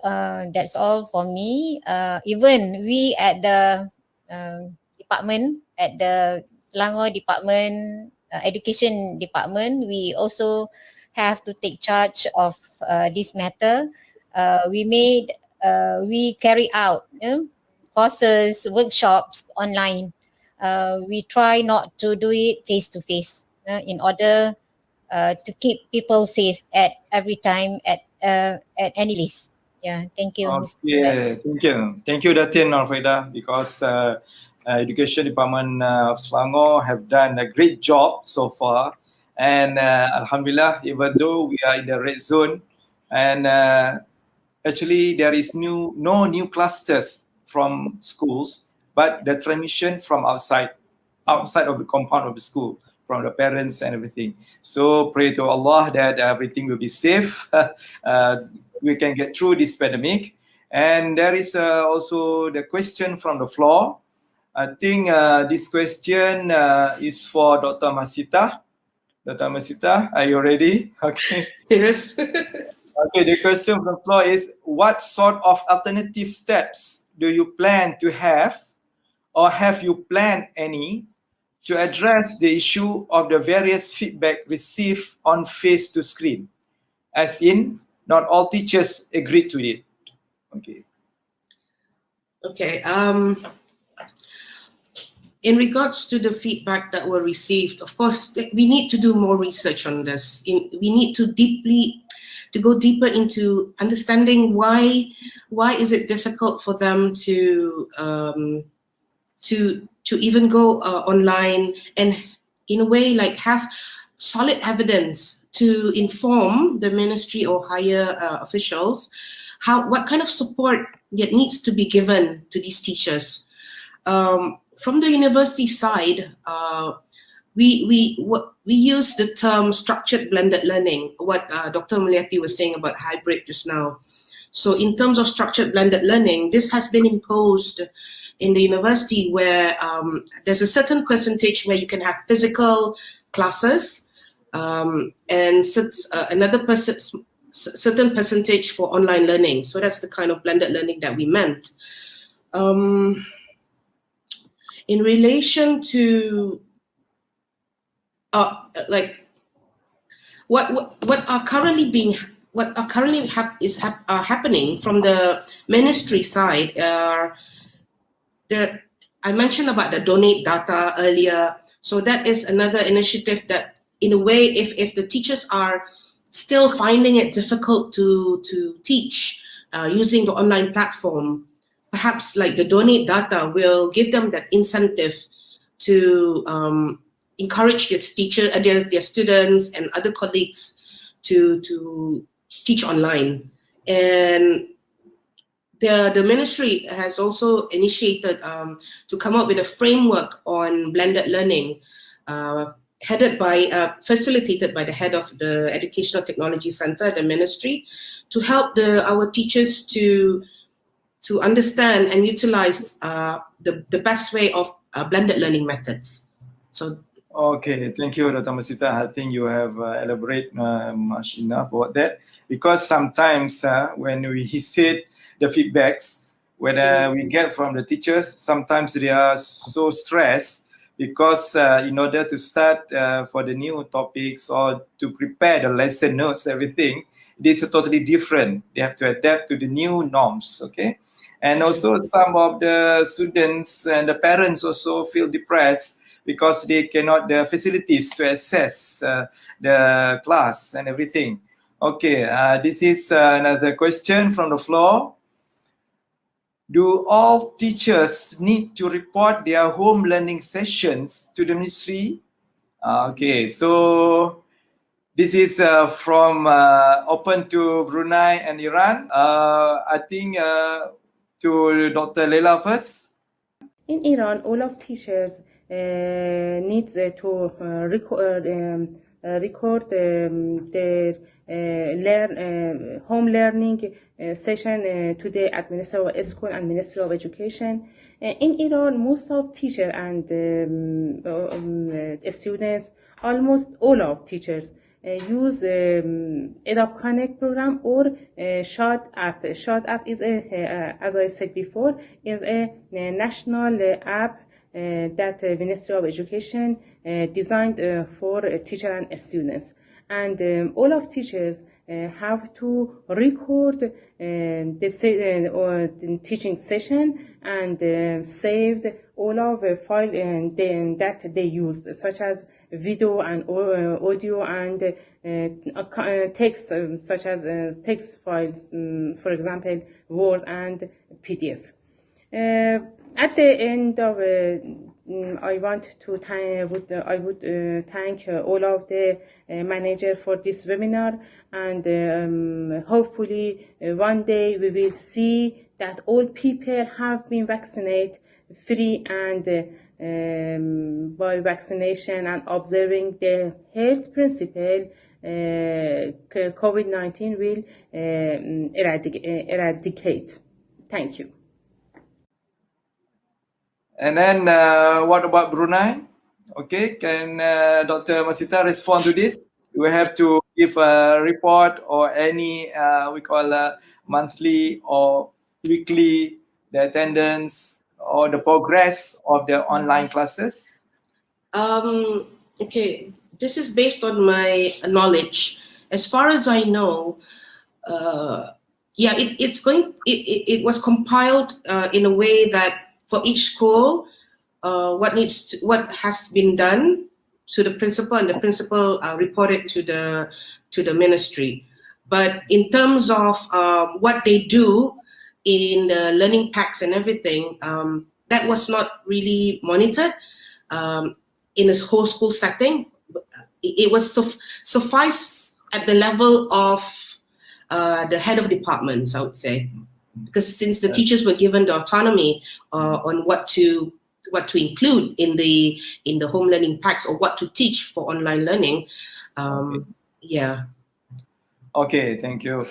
all for me. Even we at the department, at the Selangor department, education department, we also have to take charge of this matter. We carry out courses, workshops online. We try not to do it face to face in order to keep people safe at every time at any list. Yeah, thank you. Okay, thank you, Datin Nur Farida, because Education Department of Selangor have done a great job so far, and Alhamdulillah, even though we are in the red zone, and actually there is no new clusters from schools, but the transmission from outside of the compound of the school, from the parents and everything. So pray to Allah that everything will be safe. We can get through this pandemic. And there is also the question from the floor. I think this question is for Dr. Masita. Dr. Masita, are you ready? Okay. Yes. Okay, the question from the floor is, what sort of alternative steps do you plan to have, or have you planned any, to address the issue of the various feedback received on face to screen, as in not all teachers agreed to it. Okay. Okay. In regards to the feedback that were received, of course, we need to do more research on this. We need to go deeper into understanding why is it difficult for them to even go online, and in a way like have solid evidence to inform the ministry or higher officials what kind of support that needs to be given to these teachers. From the university side, we use the term structured blended learning, what Dr. Mulyati was saying about hybrid just now. So in terms of structured blended learning, this has been imposed in the university where there's a certain percentage where you can have physical classes and another certain percentage for online learning. So that's the kind of blended learning that we meant. In relation to like what are currently happening from the ministry side, I mentioned about the donate data earlier. So that is another initiative that, in a way, if the teachers are still finding it difficult to teach using the online platform, perhaps like the donate data will give them that incentive to encourage their their students and other colleagues to teach online. And the ministry has also initiated to come up with a framework on blended learning, facilitated by the head of the Educational Technology Center, the ministry, to help our teachers to understand and utilize the best way of blended learning methods. So. Okay, thank you, Dr. Masita. I think you have elaborated much enough about that, because sometimes when we see the feedbacks whether we get from the teachers, sometimes they are so stressed because in order to start for the new topics or to prepare the lesson notes, everything, it is totally different. They have to adapt to the new norms, okay? And also some of the students and the parents also feel depressed because they cannot the facilities to access the class and everything. Okay, this is another question from the floor. Do all teachers need to report their home learning sessions to the ministry? Okay, so this is from open to Brunei and Iran. I think to Dr. Leila first. In Iran, all of teachers needs to record their home learning session to the Administration of School and Ministry of Education. In Iran, most of teachers and students, almost all of teachers, use Adobe Connect program or Shot app. Shot app is as I said before, is a national app that the Ministry of Education designed for teachers and students. And all of teachers have to record the teaching session and saved all of the file that they used, such as video and audio and text, such as text files, for example, Word and PDF. At the end of I would thank all of the manager for this webinar, and hopefully one day we will see that all people have been vaccinated free, and by vaccination and observing the health principle, COVID-19 will eradicate. Thank you. And then what about Brunei? Okay, can Dr. Masita respond to this? We have to give a report or any we call monthly or weekly the attendance or the progress of the online classes. Okay, this is based on my knowledge. As far as I know, it was compiled in a way that for each school, what has been done to the principal, and the principal reported to the ministry. But in terms of what they do in the learning packs and everything, that was not really monitored in a whole school setting. It was suffice at the level of the head of departments, I would say, because since the teachers were given the autonomy on what to include in the home learning packs or what to teach for online learning. Yeah. Okay, thank you.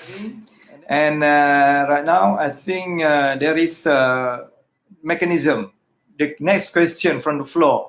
And right now, I think there is a mechanism. The next question from the floor.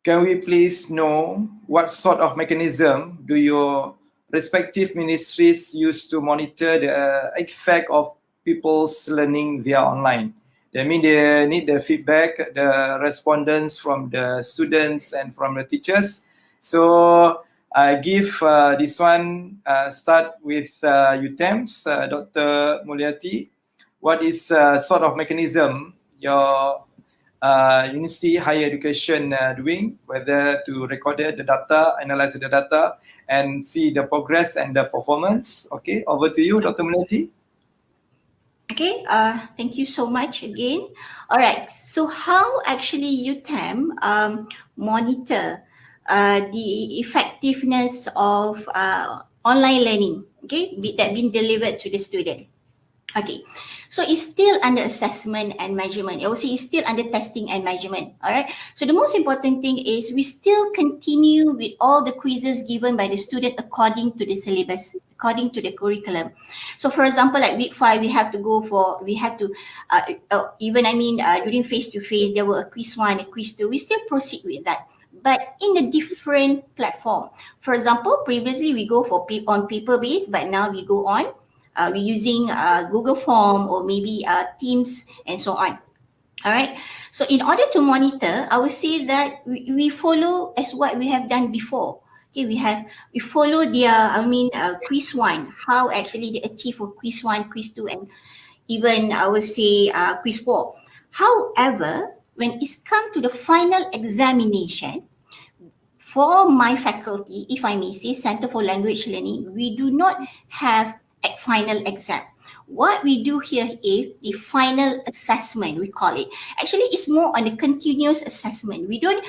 Can we please know what sort of mechanism do your respective ministries use to monitor the effect of people's learning via online? That means they need the feedback, the respondents from the students and from the teachers. So I give this one, start with UTEMS, Dr. Mulyati. What is sort of mechanism your university higher education doing, whether to record the data, analyze the data, and see the progress and the performance? Okay, over to you, Dr. Mulyati. Okay, thank you so much again. All right, so how actually UTEM monitor the effectiveness of online learning, okay, that been delivered to the student? Okay, so it's still under assessment and measurement. I would say it's still under testing and measurement. All right. So the most important thing is we still continue with all the quizzes given by the student according to the syllabus, according to the curriculum. So for example, like week 5, during face-to-face, there were a quiz 1, a quiz 2. We still proceed with that, but in a different platform. For example, previously we go for on paper-based, but now we go on we're using Google Form or maybe Teams and so on. All right. So in order to monitor, I would say that we follow as what we have done before. Okay, we follow their quiz 1, how actually they achieve for quiz 1, quiz 2, and even I would say quiz 4. However, when it's come to the final examination, for my faculty, if I may say, Center for Language Learning, we do not have a final exam. What we do here is the final assessment, we call it. Actually, it's more on a continuous assessment. We don't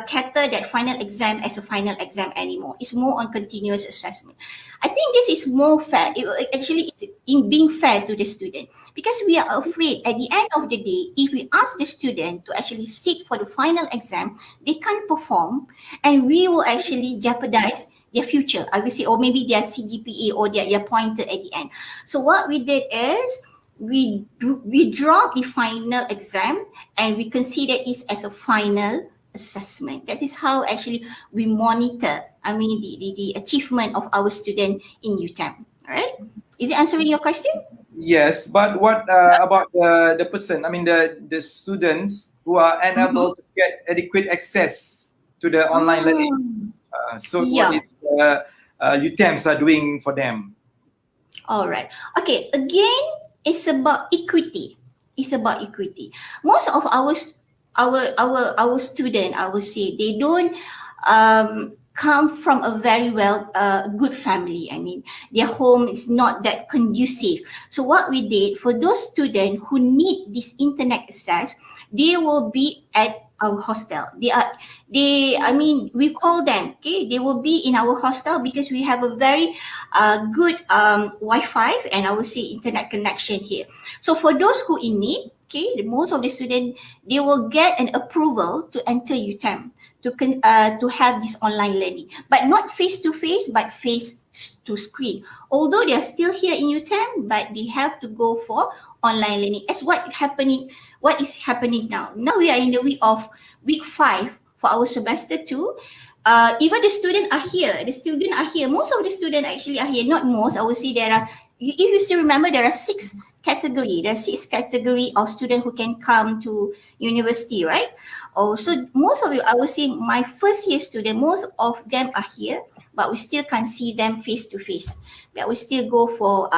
cater that final exam as a final exam anymore. It's more on continuous assessment. I think this is more fair. It's in being fair to the student, because we are afraid at the end of the day, if we ask the student to actually sit for the final exam, they can't perform, and we will actually jeopardize their future, I would say, or maybe their CGPA or their pointer at the end. So what we did is we dropped the final exam and we consider it as a final assessment. That is how actually we monitor, the achievement of our student in UTEM. All right? Is it answering your question? Yes, but what about the person? The students who are unable to get adequate access to the online learning. What is UTEMs are doing for them? All right. Okay. Again, it's about equity. It's about equity. Most of our student, I would say, they don't come from a very good family. Their home is not that conducive. So what we did for those students who need this internet access, they will be at our hostel. We call them, okay, they will be in our hostel because we have a very good Wi-Fi and I would say internet connection here. So for those who in need, okay, most of the students, they will get an approval to enter UTEM to have this online learning, but not face-to-face, but face-to-screen. Although they are still here in UTEM, but they have to go for online learning. As what is happening now. Now we are in the week of week 5 for our semester 2. Even the students are here. Most of the students actually are here. Not most. I would say there are if you still remember, there are six category. There are six category of students who can come to university, right? Oh, so most of you, I would say my first year student, most of them are here, but we still can't see them face to face. But we still go for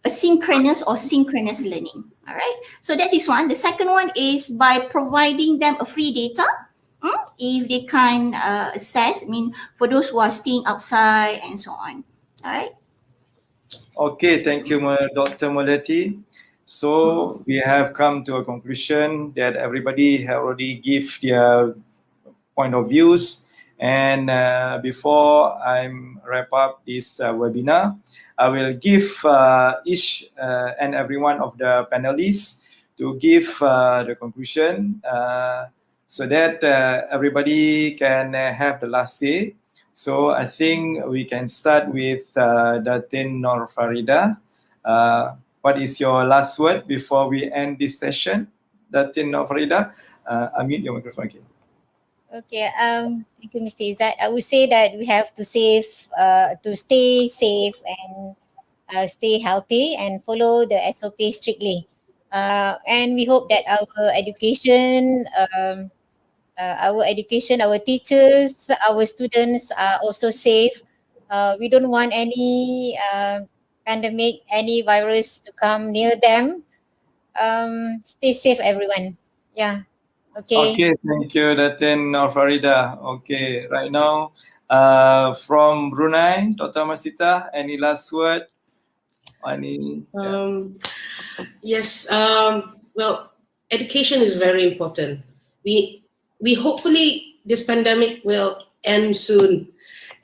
asynchronous or synchronous learning. All right. So that is one. The second one is by providing them a free data. If they can access, I mean, for those who are staying outside and so on. All right. Okay, thank you, Dr. Moletti. So we have come to a conclusion that everybody have already give their point of views. And before I wrap up this webinar, I will give each and every one of the panelists to give the conclusion so that everybody can have the last say. So I think we can start with Datin Nur Farida. What is your last word before we end this session? Datin Nur Farida, unmute your microphone again. Okay, thank you, Mr. Izzat. I would say that we have to stay safe and stay healthy and follow the SOP strictly. And we hope that our education, our teachers, our students are also safe. We don't want any pandemic, any virus to come near them. Stay safe, everyone. Yeah. Okay. Okay, thank you, Datin Nur Farida. Okay, right now, from Brunei, Dr. Masita, any last word? Yes. Well, education is very important. We hopefully this pandemic will end soon,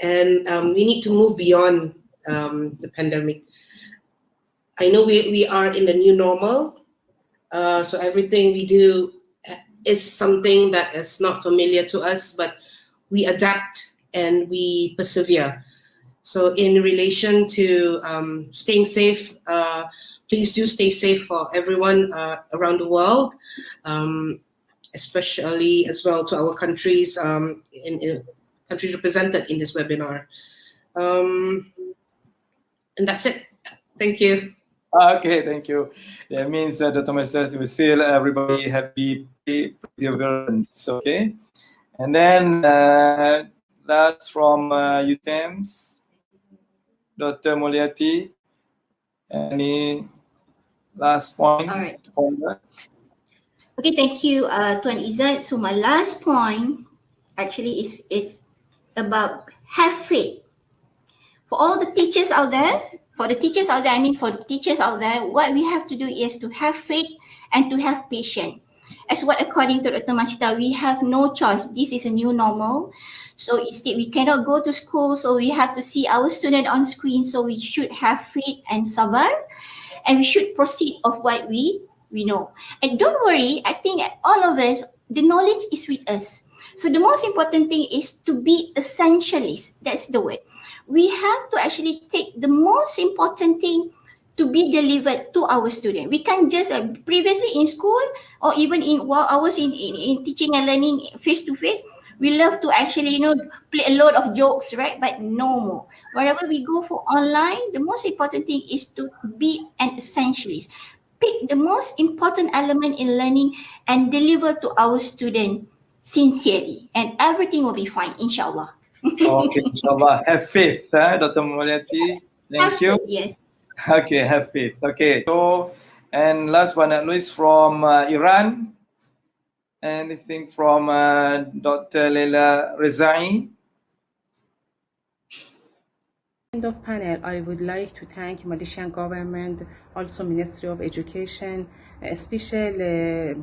and we need to move beyond the pandemic. I know we are in the new normal, so everything we do is something that is not familiar to us, but we adapt and we persevere. So in relation to staying safe, please do stay safe for everyone around the world, especially as well to our countries, in countries represented in this webinar. And that's it. Thank you. Okay, thank you. That means that Dr. Masita will still everybody happy perseverance. Okay, and then last from UTEMS, Dr. Mulyati, any last point? All right. Okay, thank you, Tuan Izzat. So my last point actually is about have faith. For all the teachers out there, what we have to do is to have faith and to have patience. As what according to Dr. Masita, we have no choice. This is a new normal. So instead, we cannot go to school, so we have to see our student on screen. So we should have faith and sabar, and we should proceed of what we know. And don't worry, I think all of us, the knowledge is with us. So the most important thing is to be essentialist. That's the word. We have to actually take the most important thing to be delivered to our student. We can't just previously in school or even while I was in teaching and learning face to face, we love to actually play a lot of jokes, right? But no more. Wherever we go for online, the most important thing is to be an essentialist. Pick the most important element in learning and deliver to our student sincerely, and everything will be fine, inshallah. Okay, inshallah. Have faith, Dr. Mulyati. Thank you. Yes. Okay, have faith. Okay, so, and last but not least from Iran, anything from Dr. Leila Rezai? End of panel, I would like to thank Malaysian government, also Ministry of Education, especially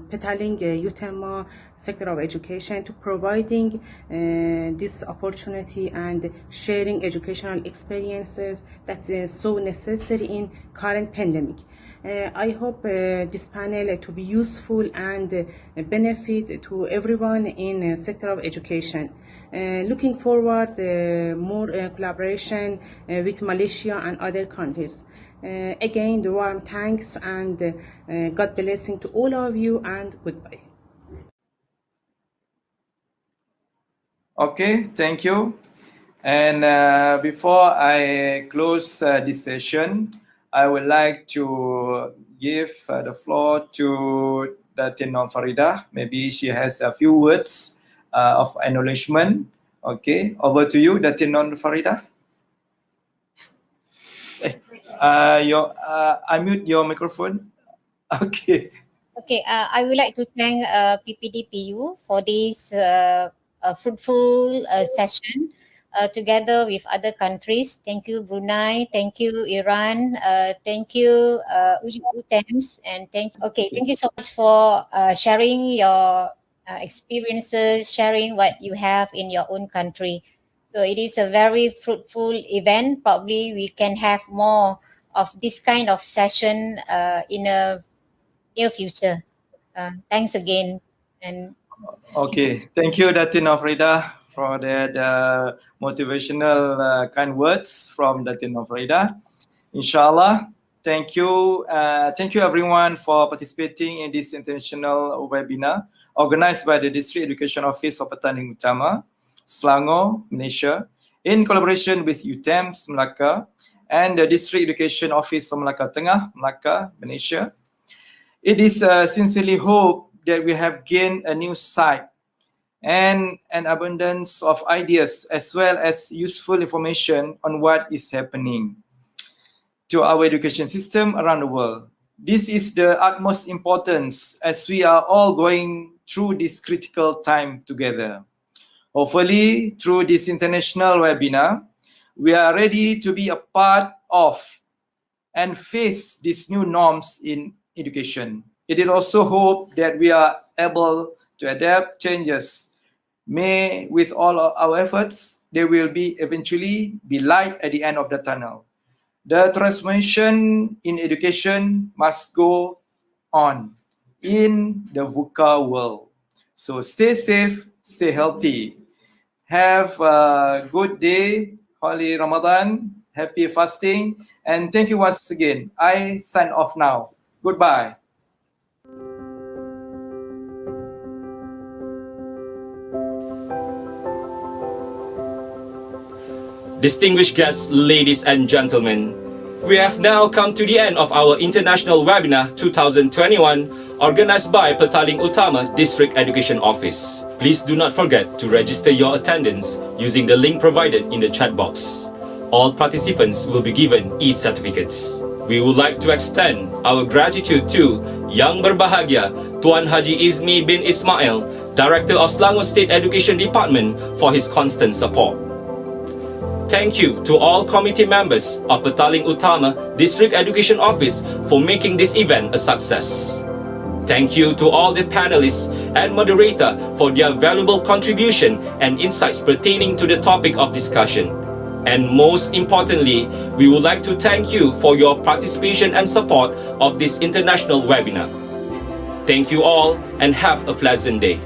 Petaling Utama sector of education to providing this opportunity and sharing educational experiences that is so necessary in current pandemic. I hope this panel to be useful and benefit to everyone in sector of education. Looking forward more collaboration with Malaysia and other countries. Again, the warm thanks and God blessing to all of you and goodbye. Okay, thank you. And before I close this session, I would like to give the floor to Datin Farida. Maybe she has a few words of acknowledgement. Okay, over to you, Datin Farida. Unmute your microphone. Okay. Okay, I would like to thank PPDPU for this fruitful session together with other countries. Thank you, Brunei. Thank you, Iran. Thank you, UTEMS. And thank you so much for sharing your experiences, sharing what you have in your own country. So it is a very fruitful event. Probably we can have more of this kind of session in a near future. Thanks again. And Okay, thank you, Datin Afrida, for that motivational kind words from Datin Afrida. Inshallah, thank you everyone for participating in this international webinar organized by the District Education Office of Petaling Utama, Selangor, Malaysia, in collaboration with UTEMS Melaka and the District Education Office of Melaka Tengah, Melaka, Malaysia. It is sincerely hope that we have gained a new sight and an abundance of ideas as well as useful information on what is happening to our education system around the world. This is the utmost importance as we are all going through this critical time together. Hopefully, through this international webinar, we are ready to be a part of and face these new norms in education. It is also hope that we are able to adapt changes. May, with all of our efforts, there will be eventually be light at the end of the tunnel. The transformation in education must go on in the VUCA world. So stay safe, stay healthy. Have a good day, Holy Ramadan, happy fasting, and thank you once again. I sign off now. Goodbye. Distinguished guests, ladies and gentlemen, we have now come to the end of our International Webinar 2021 organized by Petaling Utama District Education Office. Please do not forget to register your attendance using the link provided in the chat box. All participants will be given e-certificates. We would like to extend our gratitude to Yang Berbahagia Tuan Haji Izmi bin Ismail, Director of Selangor State Education Department, for his constant support. Thank you to all committee members of Petaling Utama District Education Office for making this event a success. Thank you to all the panelists and moderator for their valuable contribution and insights pertaining to the topic of discussion. And most importantly, we would like to thank you for your participation and support of this international webinar. Thank you all and have a pleasant day.